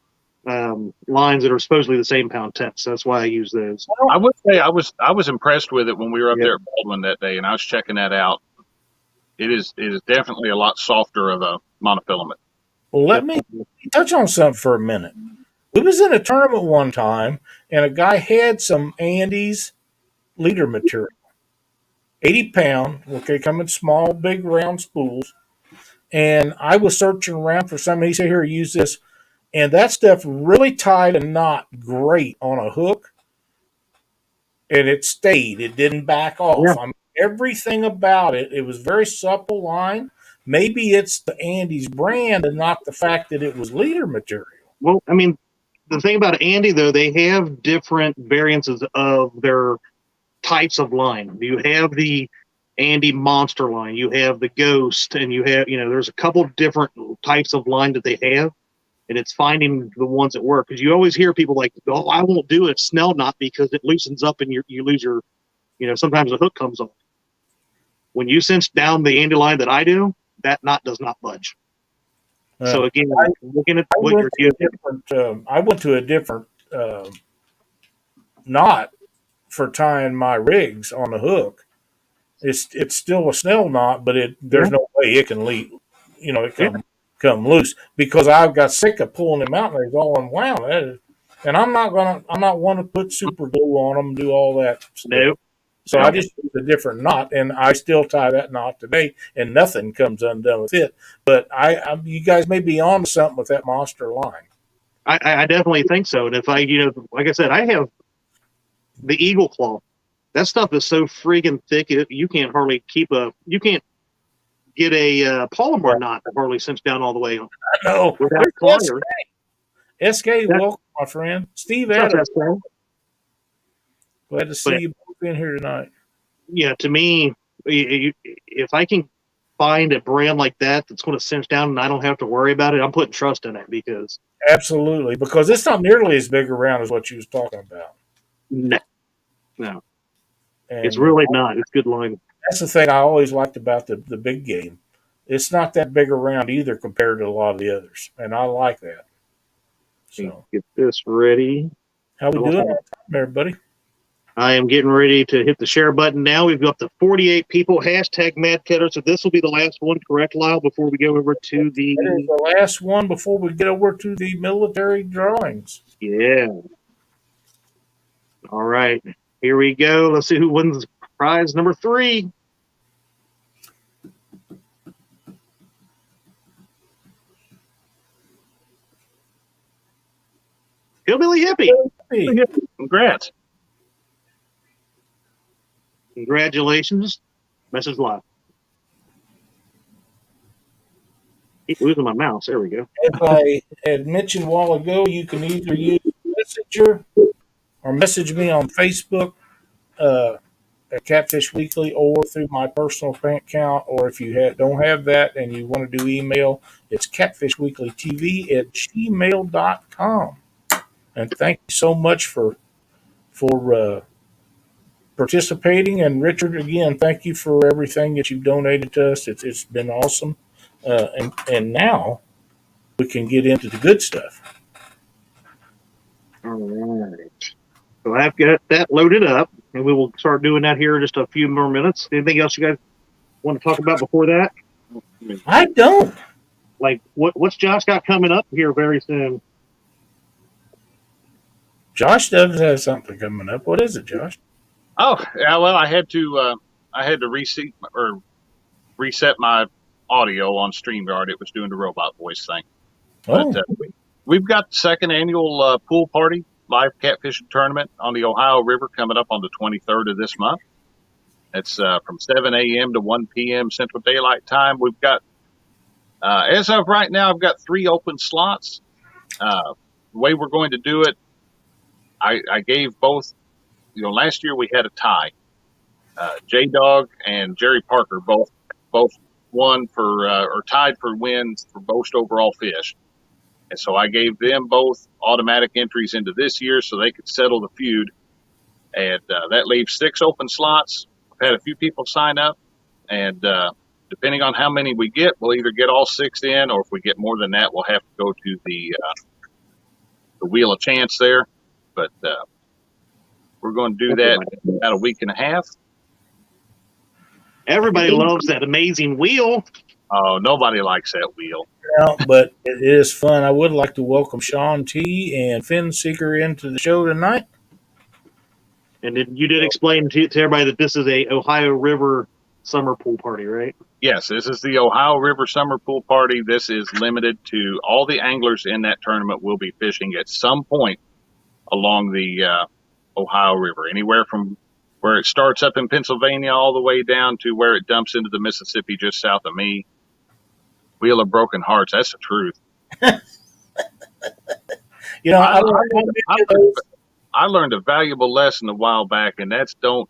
lines that are supposedly the same pound tenth. So that's why I use those. I would say I was impressed with it when we were up there at Baldwin that day, and I was checking that out. It is definitely a lot softer of a monofilament. Well, let me touch on something for a minute. We was in a tournament one time, and a guy had some Andes leader material, 80 pound. Okay, come in small, big, round spools. And I was searching around for something. He said, "Here, use this," and that stuff really tied a knot great on a hook, and it stayed. It didn't back off. Yeah. I mean, everything about it. It was very supple line. Maybe it's the Andes brand and not the fact that it was leader material. Well, I mean, the thing about Andy, though, they have different variances of their types of line. You have the Andy Monster line, you have the Ghost, and you have, there's a couple of different types of line that they have, and it's finding the ones that work. Because you always hear people like, "Oh, I won't do a snell knot because it loosens up and you lose your, sometimes the hook comes off." When you cinch down the Andy line that I do, that knot does not budge. So again, looking at what you're using. I went to a different knot for tying my rigs on the hook. It's still a snell knot, but there's no way it can leave. Come loose because I got sick of pulling them out and they're all unwound. And I'm not one to put super glue on them and do all that stuff. Nope. So I just use a different knot, and I still tie that knot today, and nothing comes undone with it. But you guys may be on to something with that monster line. I definitely think so. And if I, like I said, I have the Eagle Claw. That stuff is so freaking thick, you can't hardly you can't get a polymer knot to hardly cinch down all the way. I know. Without pliers. SK, welcome, my friend. Steve Adams. Glad to see you both in here tonight. Yeah, to me, if I can find a brand like that's going to cinch down and I don't have to worry about it, I'm putting trust in it because. Absolutely, because it's not nearly as big around as what you was talking about. No. And it's really not. It's good line. That's the thing I always liked about the big game. It's not that big around either compared to a lot of the others, and I like that. So get this ready. How we doing on time, everybody? I am getting ready to hit the share button now. We've got the 48 people. #MadCutter. So this will be the last one, correct, Lyle, before we go over to the... That is the last one before we get over to the military drawings. Yeah. All right. Here we go. Let's see who wins prize number 3. Hillbilly Hippie. Congrats. Congratulations. Message live. Keep losing my mouse. There we go. As I had mentioned a while ago, you can either use Messenger or message me on Facebook at Catfish Weekly or through my personal bank account. Or if you don't have that and you want to do email, it's catfishweeklytv@gmail.com. And thank you so much for participating. And Richard, again, thank you for everything that you've donated to us. It's been awesome. And now we can get into the good stuff. All right. So I've got that loaded up, and we will start doing that here in just a few more minutes. Anything else you guys want to talk about before that? I don't. Like, what's Josh got coming up here very soon? Josh does have something coming up. What is it, Josh? Oh, yeah, well, I had to reset my audio on StreamYard. It was doing the robot voice thing. Oh. But we've got the second annual pool party live catfishing tournament on the Ohio River coming up on the 23rd of this month. It's from 7 a.m. to 1 p.m. Central Daylight Time. We've got, as of right now, I've got 3 open slots. The way we're going to do it, I gave both, last year we had a tie. J Dog and Jerry Parker both won for or tied for wins for most overall fish. And so I gave them both automatic entries into this year so they could settle the feud. And that leaves 6 open slots. I've had a few people sign up, and depending on how many we get, we'll either get all 6 in, or if we get more than that, we'll have to go to the Wheel of Chance there. But we're going to do that in about a week and a half. Everybody loves that amazing wheel. Oh, nobody likes that wheel. Yeah, but it is fun. I would like to welcome Sean T. and Finn Seeker into the show tonight. And you did explain to everybody that this is a Ohio River summer pool party, right? Yes, this is the Ohio River Summer Pool Party. This is limited to all the anglers in that tournament will be fishing at some point along the Ohio River, anywhere from where it starts up in Pennsylvania all the way down to where it dumps into the Mississippi just south of me. Wheel of Broken Hearts, that's the truth. You know, I learned a valuable lesson a while back, and that's don't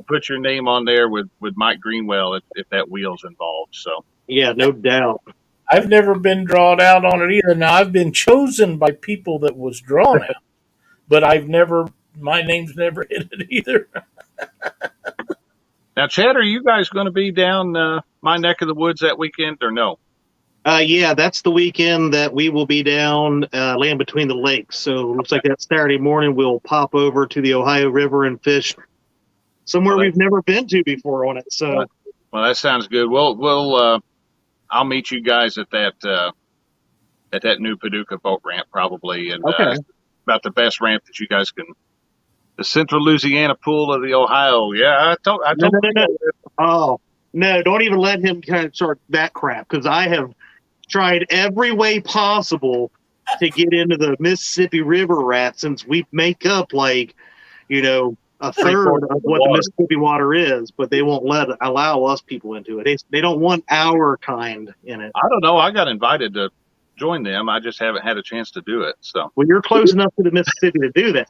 put your name on there with Mike Greenwell if that wheel's involved. So yeah, no doubt. I've never been drawn out on it either. Now I've been chosen by people that was drawn out, but my name's never in it either. Now, Chad, are you guys going to be down my neck of the woods that weekend or no? Yeah, that's the weekend that we will be down land between the lakes. So it looks like that Saturday morning we'll pop over to the Ohio River and fish somewhere we've never been to before on it. So, well, that sounds good. We'll I'll meet you guys at that new Paducah boat ramp probably, and about the best ramp that you guys can. The Central Louisiana Pool of the Ohio. Yeah, I told no. Oh no! Don't even let him kind of start that crap, because I have tried every way possible to get into the Mississippi River rat, since we make up a third of what the Mississippi water is, but they won't allow us people into it. They don't want our kind in it. I don't know. I got invited to join them. I just haven't had a chance to do it. So, well, you're close enough to the Mississippi to do that.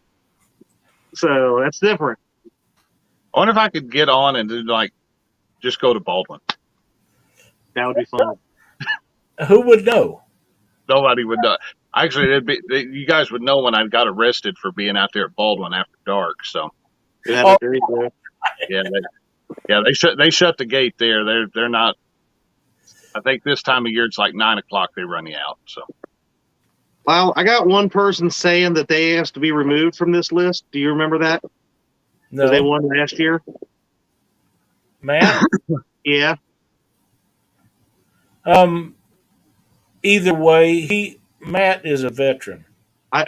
So that's different. I wonder if I could get on and do just go to Baldwin. That would be fun. Who would know? Nobody would know. Actually, you guys would know when I got arrested for being out there at Baldwin after dark. So, yeah, they shut the gate there. They're not. I think this time of year it's like 9 o'clock. They run you out. So. Well, I got one person saying that they asked to be removed from this list. Do you remember that? No. They won last year. Matt? Yeah. Either way, Matt is a veteran.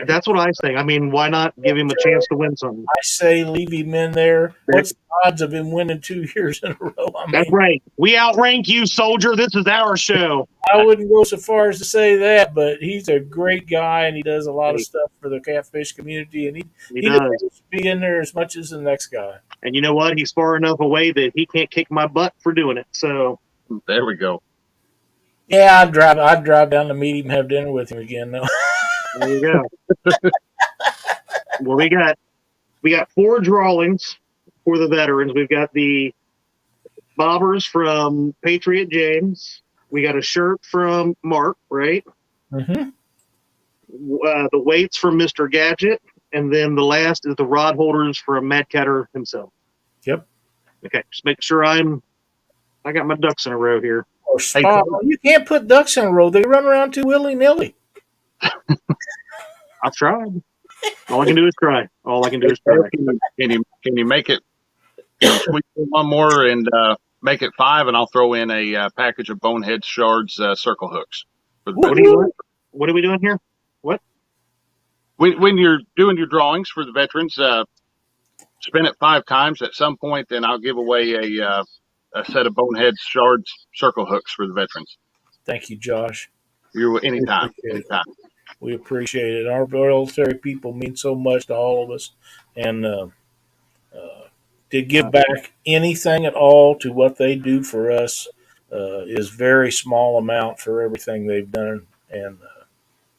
That's what I think. I mean, why not give him a chance to win something? I say leave him in there. What's the odds of him winning 2 years in a row? That's right. We outrank you, soldier. This is our show. I wouldn't go so far as to say that, but he's a great guy, and he does a lot of stuff for the catfish community, and he does be in there as much as the next guy. And you know what? He's far enough away that he can't kick my butt for doing it. So there we go. Yeah, I'd drive down to meet him, have dinner with him again. No. There you go. Well, we got 4 drawings for the veterans. We've got the bobbers from Patriot James. We got a shirt from Mark, right? Mm-hmm. The weights from Mr. Gadget, and then the last is the rod holders from Mad Catter himself. Yep. Okay, just make sure I got my ducks in a row here. You can't put ducks in a row. They run around too willy-nilly. I've tried. All I can do is try. Can you make it? Squeeze one more and make it 5, and I'll throw in a package of Bonehead Shards circle hooks. What are we doing here? What? When you're doing your drawings for the veterans, spin it 5 times. At some point, then I'll give away a set of Bonehead Shards circle hooks for the veterans. Thank you, Josh. You're anytime. We appreciate it. Our military people mean so much to all of us, and to give back anything at all to what they do for us is very small amount for everything they've done, and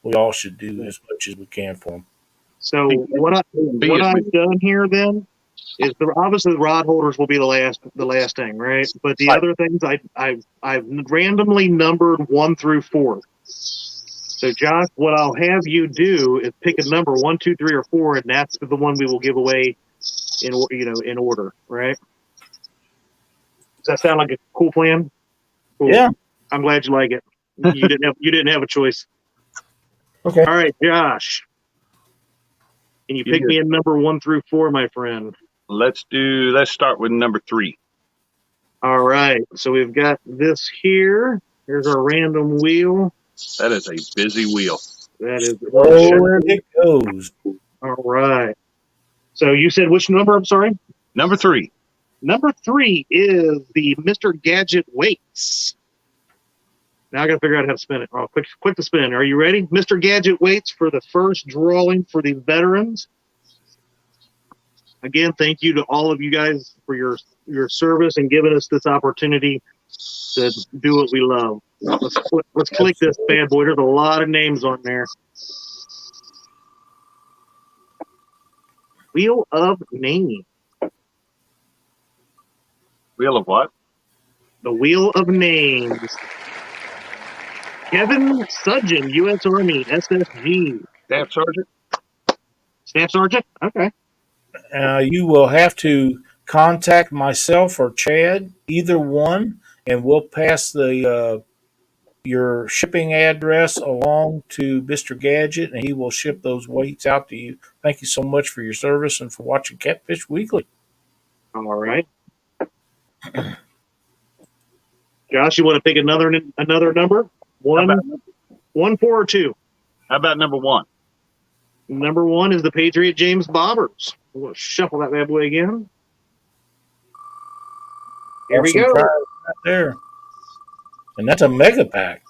we all should do as much as we can for them. So what I've done here then is obviously the rod holders will be the last thing, right? But the other things I've randomly numbered 1 through 4. So Josh, what I'll have you do is pick a number 1, 2, 3, or 4, and that's the one we will give away in order, right? Does that sound like a cool plan? Cool. Yeah. I'm glad you like it. You didn't have a choice. Okay. All right, Josh. Can you pick me a number 1 through 4, my friend? Let's start with number 3. All right. So we've got this here. Here's our random wheel. That is a busy wheel. That is. There it goes. All right. So you said which number? I'm sorry. Number 3. Number 3 is the Mr. Gadget weights. Now I got to figure out how to spin it. Oh, quick to spin. Are you ready? Mr. Gadget weights for the first drawing for the veterans. Again, thank you to all of you guys for your service and giving us this opportunity to do what we love. Let's click this bad boy. There's a lot of names on there. Wheel of Name. Wheel of what? The Wheel of Names. Kevin Sudgen, U.S. Army, SSG. Staff Sergeant? Staff Sergeant? Okay. You will have to contact myself or Chad, either one, and we'll pass your shipping address along to Mr. Gadget, and he will ship those weights out to you. Thank you so much for your service and for watching Catfish Weekly. All right. Josh, you want to pick another number? 1, 4, or 2? How about number 1? Number 1 is the Patriot James Bobbers. We'll shuffle that bad boy again. Here we go. Right there. And that's a mega pack.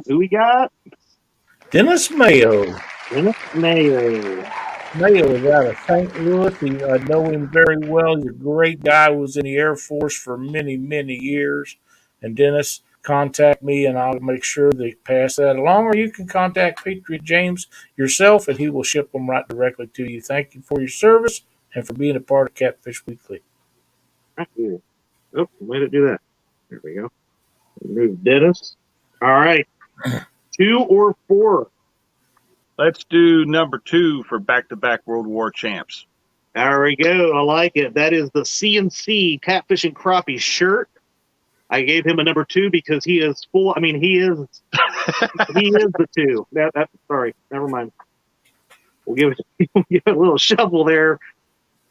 Who we got? Dennis Mayo. Dennis Mayo. Mayo is out of St. Louis. I know him very well. He's a great guy. Was in the Air Force for many, many years. And Dennis, contact me, and I'll make sure they pass that along. Or you can contact Patriot James yourself, and he will ship them right directly to you. Thank you for your service and for being a part of Catfish Weekly. Right here. Oh, way to do that. There we go. Move Dennis. All right. 2 or 4? Let's do number 2 for back-to-back World War champs. There we go. I like it. That is the CNC Catfish and Crappie shirt. I gave him a number 2 because he is full. I mean, he is the 2. Sorry, never mind. We'll give it a little shuffle there.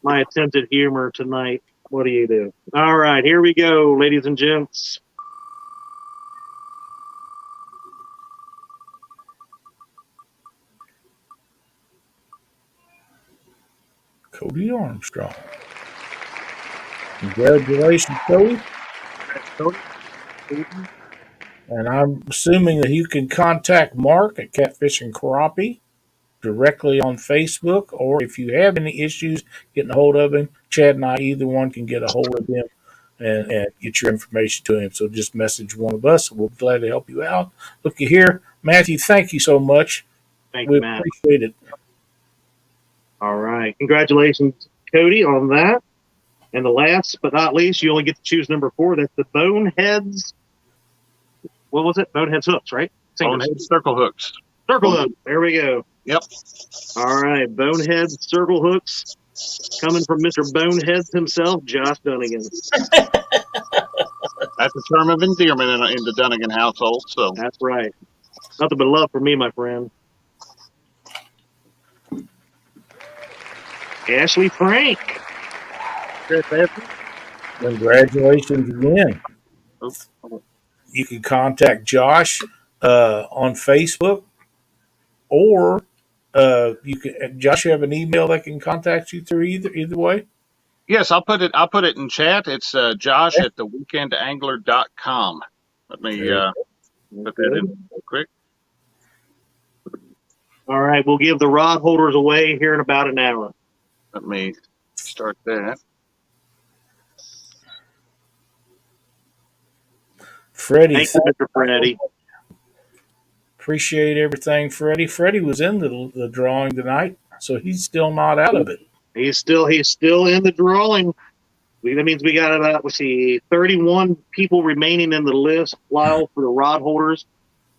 My attempt at humor tonight. What do you do? All right, here we go, ladies and gents. Cody Armstrong. Congratulations, Cody. And I'm assuming that you can contact Mark at Catfish and Crappie directly on Facebook, or if you have any issues getting a hold of him, Chad and I, either one, can get a hold of him and get your information to him. So just message one of us. We'll be glad to help you out. Looky here. Matthew, thank you so much. Thank we you, Matt. appreciate it. All right. Congratulations, Cody, on that. And the last but not least, you only get to choose number 4. That's the Boneheads. What was it? Boneheads hooks, right? Boneheads circle hooks. Circle hooks. There we go. Yep. All right. Boneheads circle hooks coming from Mr. Boneheads himself, Josh Dunnigan. That's a term of endearment in the Dunnigan household. So that's right. Nothing but love for me, my friend. Ashley Frank. Congratulations again. You can contact Josh on Facebook, or you can. Josh, you have an email that can contact you through either way. Yes, I'll put it in chat. It's Josh at theweekendangler.com. Let me put that in real quick. All right, we'll give the rod holders away here in about an hour. Let me start that. Freddie. Thank you, Mr. Freddie. Appreciate everything, Freddie. Freddie was in the drawing tonight. so he's still not out of it. He's still in the drawing. That means we got about 31 people remaining in the list, Lyle, for the rod holders,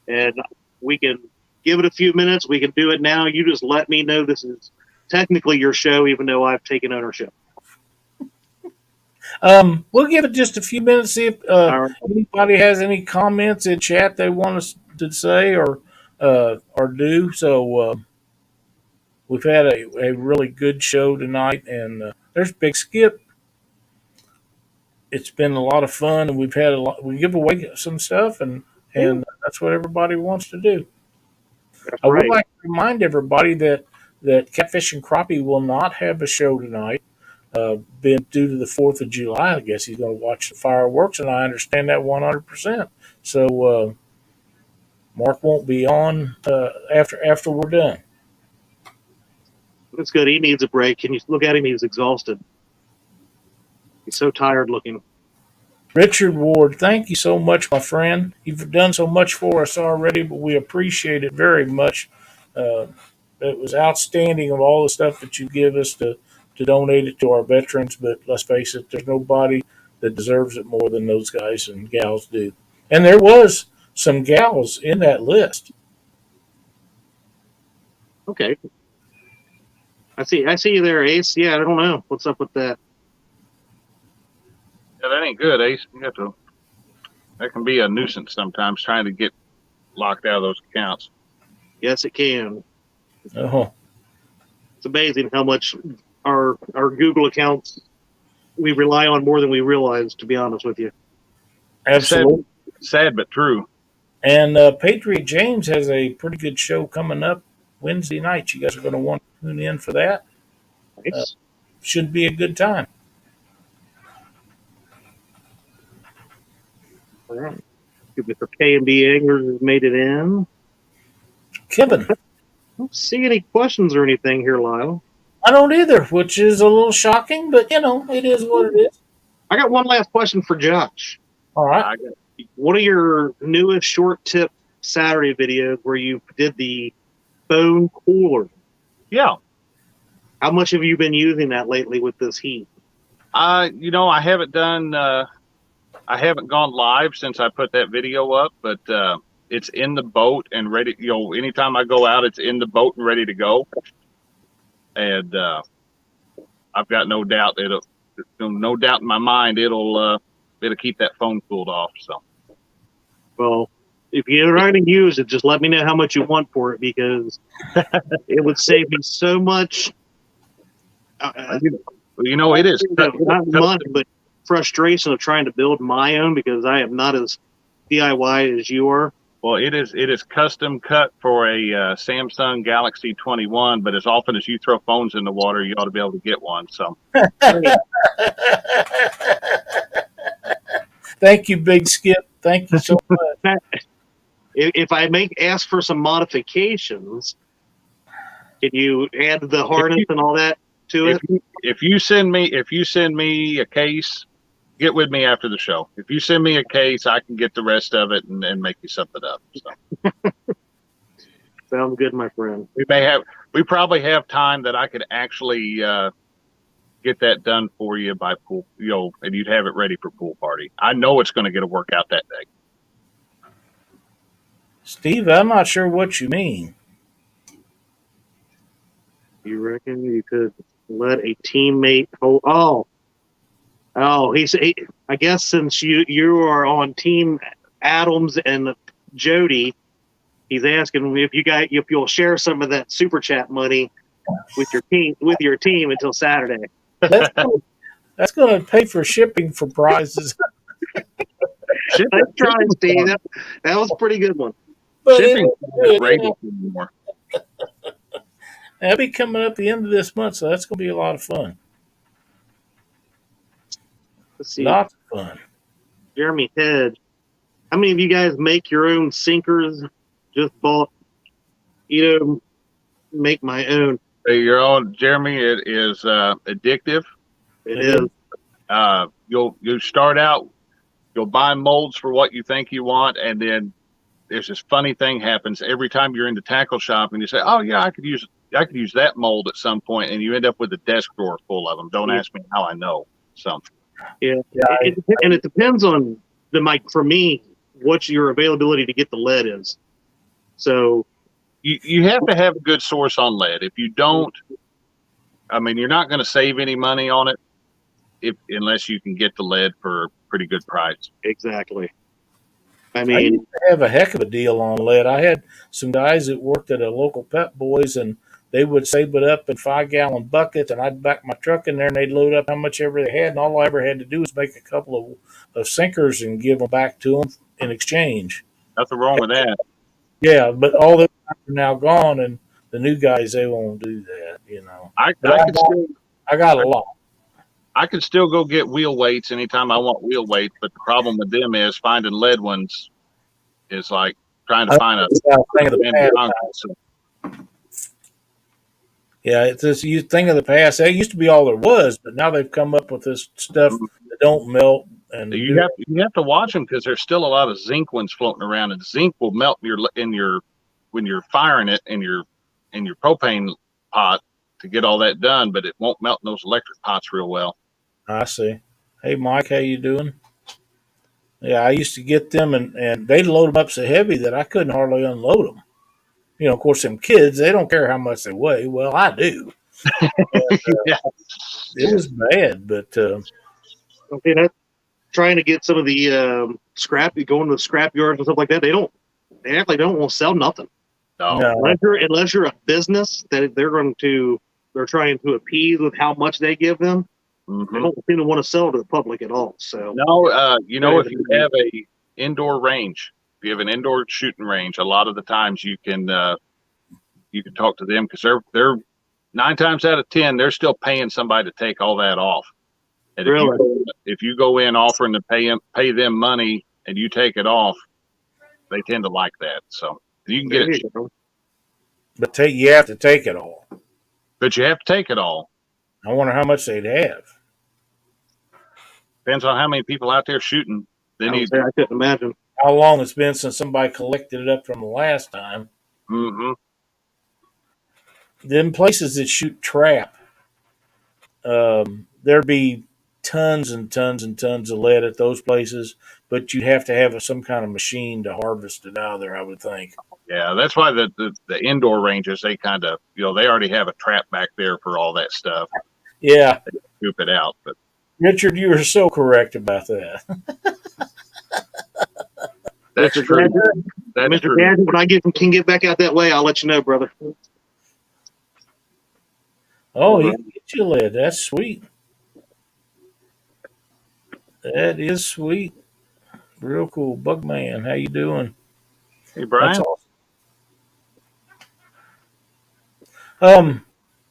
and we can give it a few minutes. We can do it now. You just let me know this is technically your show, even though I've taken ownership. We'll give it just a few minutes, see if Right. anybody has any comments in chat they want us to say or do. So we've had a really good show tonight, and there's Big Skip. It's been a lot of fun, and we've had we give away some stuff, and that's what everybody wants to do. That's I right. would like to remind everybody that Catfish and Crappie will not have a show tonight. Been due to the 4th of July, I guess he's going to watch the fireworks, and I understand that 100%. So Mark won't be on after we're done. That's good. He needs a break. Can you look at him? He's exhausted. He's so tired looking. Richard Ward, thank you so much, my friend. You've done so much for us already, but we appreciate it very much. It was outstanding of all the stuff that you give us to donate it to our veterans, but let's face it, there's nobody that deserves it more than those guys and gals do. And there was some gals in that list. Okay. I see you there, Ace. Yeah, I don't know. What's up with that? Yeah, that ain't good, Ace. You have to. That can be a nuisance sometimes trying to get locked out of those accounts. Yes, it can. Oh, It's amazing how much our Google accounts we rely on more than we realize, to be honest with you. absolutely. Sad but true. And Patriot James has a pretty good show coming up Wednesday night. You guys are going to want to tune in for that. Nice. Should be a good time. All right. Good Mr. K&B Anglers has made it in. Kevin. I don't see any questions or anything here, Lyle. I don't either, which is a little shocking, but it is what it is. I got one last question for Josh. All right. One of your newest short tip Saturday videos where you did the phone cooler. Yeah. How much have you been using that lately with this heat? I haven't done. I haven't gone live since I put that video up, but it's in the boat and ready. Anytime I go out, it's in the boat and ready to go. And I've got no doubt in my mind it'll keep that phone cooled off. So, Well, if you're going to use it, just let me know how much you want for it, because it would save me so much. It is not money, but frustration of trying to build my own, because I am not as DIY as you are. Well, it is custom cut for a Samsung Galaxy 21, but as often as you throw phones in the water, you ought to be able to get one. So, Thank you, Big Skip. Thank you so much. If I ask for some modifications, can you add the harness and all that to it? If you send me a case, get with me after the show. If you send me a case, I can get the rest of it and make you something up. So. Sounds good, my friend. We probably have time that I could actually get that done for you by pool, and you'd have it ready for pool party. I know it's going to get a workout that day. Steve, I'm not sure what you mean. You reckon you could let a teammate hold? I guess since you are on Team Adams and Jody, he's asking if you'll share some of that super chat money with your team until Saturday. That's going to pay for shipping for prizes. Let's try, Steve. That was a pretty good one. Shipping isn't great anymore. That'll be coming up the end of this month, so that's going to be a lot of fun. Let's see. Lots of fun. Jeremy Head, how many of you guys make your own sinkers? Just bought, make my own. Your own, Jeremy. It is addictive. It is. You'll start out. You'll buy molds for what you think you want, and then there's this funny thing happens every time you're in the tackle shop, and you say, "Oh yeah, I could use use that mold at some point, and you end up with a desk drawer full of them. Don't ask me how I know. So yeah, and it depends on for me, what your availability to get the lead is. So you have to have a good source on lead. If you don't, I mean, you're not going to save any money on it unless you can get the lead for a pretty good price. Exactly. I I used mean, to have a heck of a deal on lead. I had some guys that worked at a local Pep Boys, and they would save it up in 5-gallon buckets, and I'd back my truck in there, and they'd load up how much ever they had, and all I ever had to do was make a couple of sinkers and give them back to them in exchange. Nothing wrong with that. Yeah, but all those guys are now gone, and the new guys, they won't do that, you know. I got a lot. I could still go get wheel weights anytime I want wheel weights, but the problem with them is finding lead ones is like trying to find a thing of the past. Yeah, it's this thing of the past. That used to be all there was, but now they've come up with this stuff that don't melt. And you have to watch them because there's still a lot of zinc ones floating around, and zinc will melt when you're firing it in your propane pot to get all that done, but it won't melt in those electric pots real well. I see. Hey, Mike, how you doing? Yeah, I used to get them, and they'd load them up so heavy that I couldn't hardly unload them. You know, of course, them kids, they don't care how much they weigh. Well, I do. And, Yeah. It was bad, but okay, trying to get some of the scrap, going to the scrap yards and stuff like that. They act like they don't want to sell nothing. No. Unless you're a business that they're trying to appease with how much they give them. Mm-hmm. They don't seem to want to sell to the public at all. So no, if you have a indoor range, if you have an indoor shooting range, a lot of the times you can talk to them because they're 9 times out of 10 they're still paying somebody to take all that off. And really, if you go in offering to pay them money and you take it off, they tend to like that. So you can get it, but you have to take it all. But you have to take it all. I wonder how much they'd have. Depends on how many people out there shooting. I couldn't imagine how long it's been since somebody collected it up from the last time. Mm-hmm. Them places that shoot trap, there'd be tons and tons and tons of lead at those places, but you'd have to have some kind of machine to harvest it out of there, I would think. Yeah, that's why the indoor ranges, they kind of, they already have a trap back there for all that stuff. Yeah. They scoop it out. But Richard, you are so correct about that. That's Mr. true. Gadget, That's Mr. true. Gadget, when I can get back out that way, I'll let you know, brother. Oh, he can get you lead. That's sweet. That is sweet. Real cool. Bugman, how you doing? Hey, Brian. That's awesome.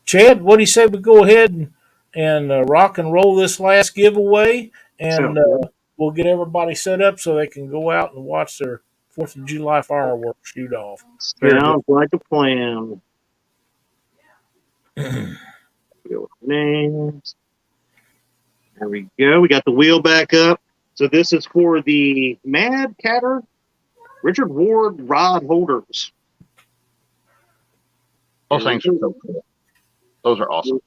Chad, what do you say we go ahead and rock and roll this last giveaway, and we'll get everybody set up so they can go out and watch their 4th of July fireworks shoot off. Sounds like a plan. Names. There we go. We got the wheel back up. So this is for the Mad Catter Richard Ward Rod Holders. Those things are so cool. Those are awesome.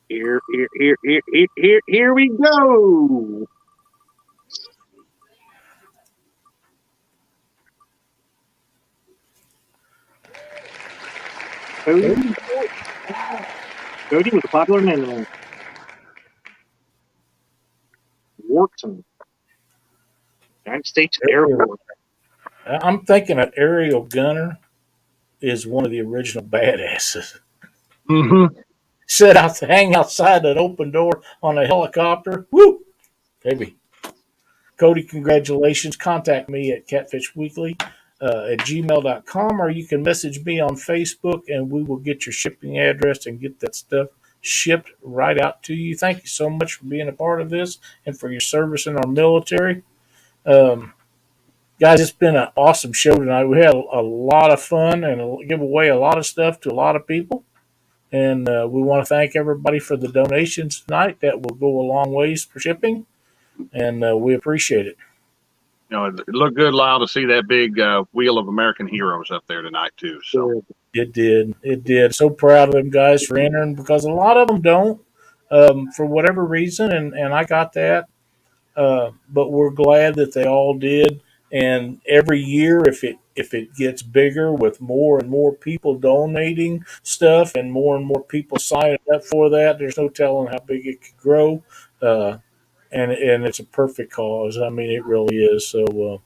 Here we go. Cody was a popular name. Wharton, United States Air Force. I'm thinking an aerial gunner is one of the original badasses. Mm-hmm. Set out to hang outside that open door on a helicopter. Woo! Baby. Cody, congratulations. Contact me at catfishweekly at gmail.com, or you can message me on Facebook and we will get your shipping address and get that stuff shipped right out to you. Thank you so much for being a part of this and for your service in our military. Guys, it's been an awesome show tonight. We had a lot of fun and give away a lot of stuff to a lot of people. And we want to thank everybody for the donations tonight. That will go a long ways for shipping. And we appreciate it. it looked good, Lyle, to see that big wheel of American heroes up there tonight too. So It did. It did. So proud of them guys for entering because a lot of them don't for whatever reason, and I got that. But we're glad that they all did. And every year, if it gets bigger with more and more people donating stuff and more people signing up for that, there's no telling how big it could grow. And it's a perfect cause. I mean, it really is. So,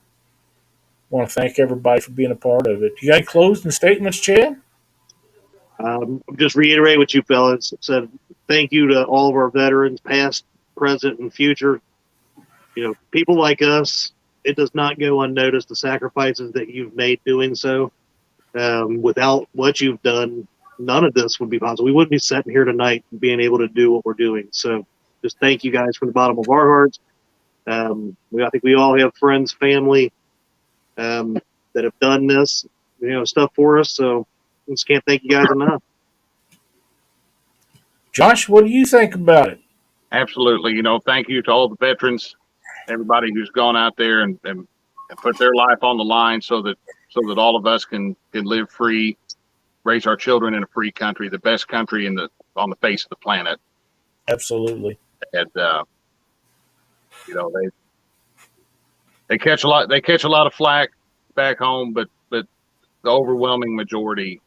want to thank everybody for being a part of it. You got any closing statements, Chad? Just reiterate what you fellas said. Thank you to all of our veterans, past, present, and future. People like us, it does not go unnoticed the sacrifices that you've made doing so. Without what you've done, none of this would be possible. We wouldn't be sitting here tonight being able to do what we're doing. So just thank you guys from the bottom of our hearts. I think we all have friends, family that have done this, stuff for us. So I just can't thank you guys enough. Josh, what do you think about it? absolutely, thank you to all the veterans, everybody who's gone out there and put their life on the line so that all of us can live free, raise our children in a free country, the best country on the face of the planet. Absolutely. And they catch a lot of flack back home, but the overwhelming majority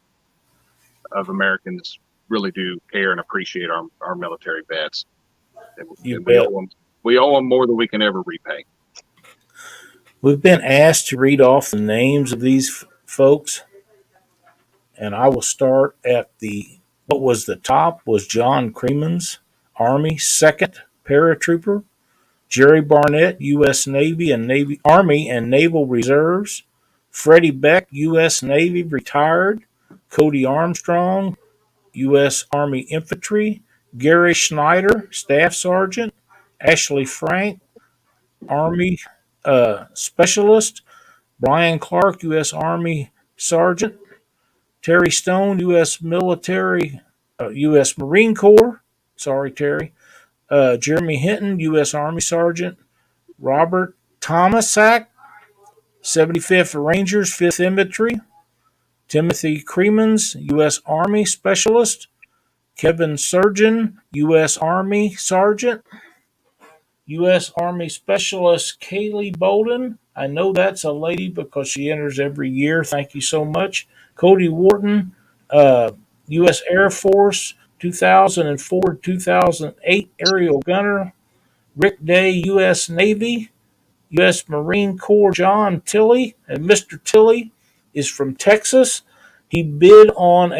of Americans really do care and appreciate our military vets. And we owe them more than we can ever repay. We've been asked to read off the names of these folks, and I will start at what was the top was John Creemans, Army, 2nd Paratrooper, Jerry Barnett, U.S. Navy and Army and Naval Reserves, Freddie Beck, U.S. Navy, retired, Cody Armstrong, U.S. Army Infantry, Gary Schneider, Staff Sergeant, Ashley Frank, Army Specialist, Brian Clark, U.S. Army Sergeant, Terry Stone, U.S. U.S. Marine Corps. Sorry, Terry. Jeremy Hinton, U.S. Army Sergeant. Robert Thomasak, 75th Rangers, 5th Infantry. Timothy Creemans, U.S. Army Specialist. Kevin Surgeon, U.S. Army Sergeant. U.S. Army Specialist Kaylee Bolden. I know that's a lady because she enters every year. Thank you so much. Cody Wharton, U.S. Air Force, 2004 to 2008 aerial gunner. Rick Day, U.S. Navy. U.S. Marine Corps John Tilley. And Mr. Tilley is from Texas. He bid on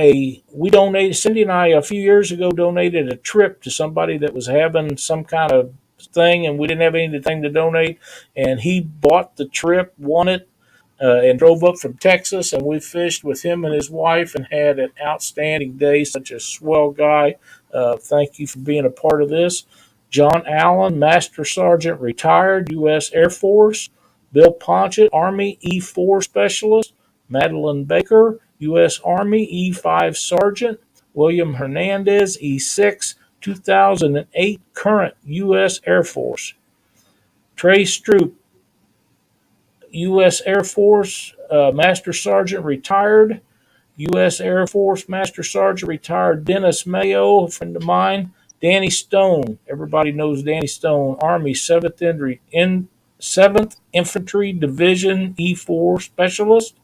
Cindy and I a few years ago donated a trip to somebody that was having some kind of thing and we didn't have anything to donate. And he bought the trip, won it, and drove up from Texas. And we fished with him and his wife and had an outstanding day. Such a swell guy. Thank you for being a part of this. John Allen, Master Sergeant, retired, U.S. Air Force. Bill Ponchett, Army E4 Specialist. Madeline Baker, U.S. Army E5 Sergeant. William Hernandez, E6, 2008, current U.S. Air Force. Trey Stroop, U.S. Air Force Master Sergeant, retired. U.S. Air Force Master Sergeant, retired. Dennis Mayo, a friend of mine. Danny Stone, everybody knows Danny Stone, Army 7th Infantry Division E4 Specialist.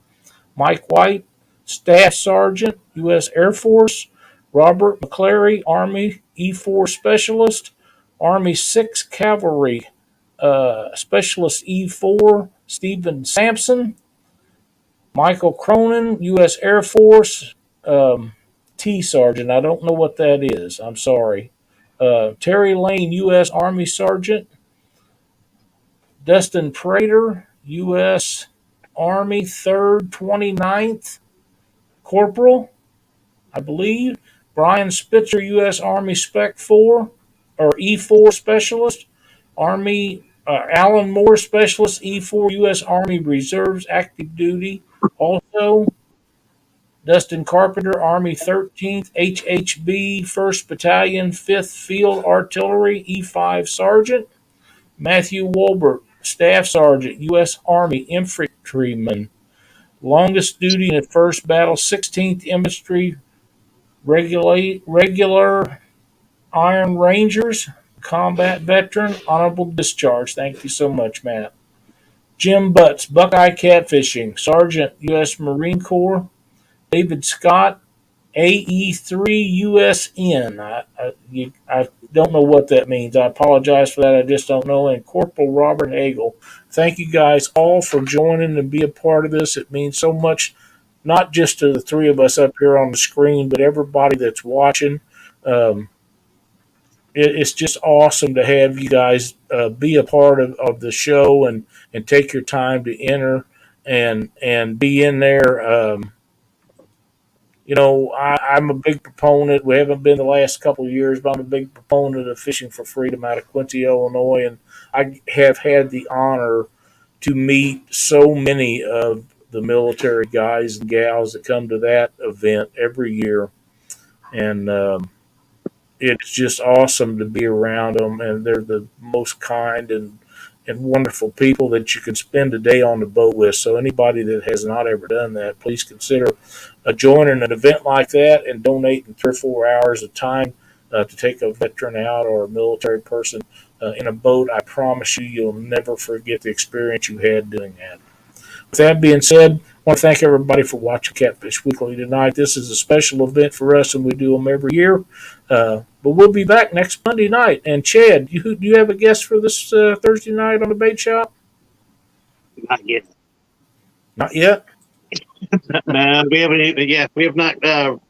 Mike White, Staff Sergeant, U.S. Air Force. Robert McClary, Army E4 Specialist. Army 6th Cavalry Specialist E4, Stephen Sampson. Michael Cronin, U.S. Air Force T Sergeant. I don't know what that is. I'm sorry. Terry Lane, U.S. Army Sergeant. Dustin Prater, U.S. Army 3rd 29th Corporal, I believe. Brian Spitzer, U.S. Army Spec 4 or E4 Specialist. Army Alan Moore, Specialist E4, U.S. Army Reserves, active duty. Also, Dustin Carpenter, Army 13th HHB, 1st Battalion, 5th Field Artillery, E5 Sergeant. Matthew Wolbert, Staff Sergeant, U.S. Army Infantryman. Longest duty in the first battle, 16th Infantry Regular Iron Rangers. Combat veteran, honorable discharge. Thank you so much, Matt. Jim Butts, Buckeye Catfishing. Sergeant, U.S. Marine Corps. David Scott, AE3USN. I don't know what that means. I apologize for that. I just don't know. And Corporal Robert Hagel. Thank you guys all for joining and be a part of this. It means so much, not just to the three of us up here on the screen, but everybody that's watching. Um, it's just awesome to have you guys be a part of the show and take your time to enter and be in there. I'm a big proponent. We haven't been the last couple of years, but I'm a big proponent of Fishing for Freedom out of Quincy, Illinois, and I have had the honor to meet so many of the military guys and gals that come to that event every year, and it's just awesome to be around them, and they're the most kind and wonderful people that you can spend a day on the boat with. So anybody that has not ever done that, please consider joining an event like that and donating 3 or 4 hours of time to take a veteran out or a military person in a boat. I promise you'll never forget the experience you had doing that. With that being said, I want to thank everybody for watching Catfish Weekly tonight. This is a special event for us, and we do them every year. But we'll be back next Monday night. And Chad, do you have a guest for this Thursday night on the bait shop? Not yet. Not yet? No, we haven't. We have not done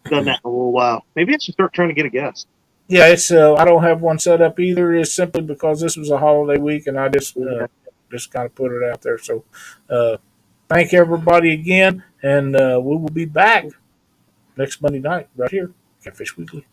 that in a little while. Maybe I should start trying to get a guest. Yeah, it's. I don't have one set up either. It's simply because this was a holiday week, and I just kind of put it out there. So, thank everybody again, and we will be back next Monday night right here, Catfish Weekly.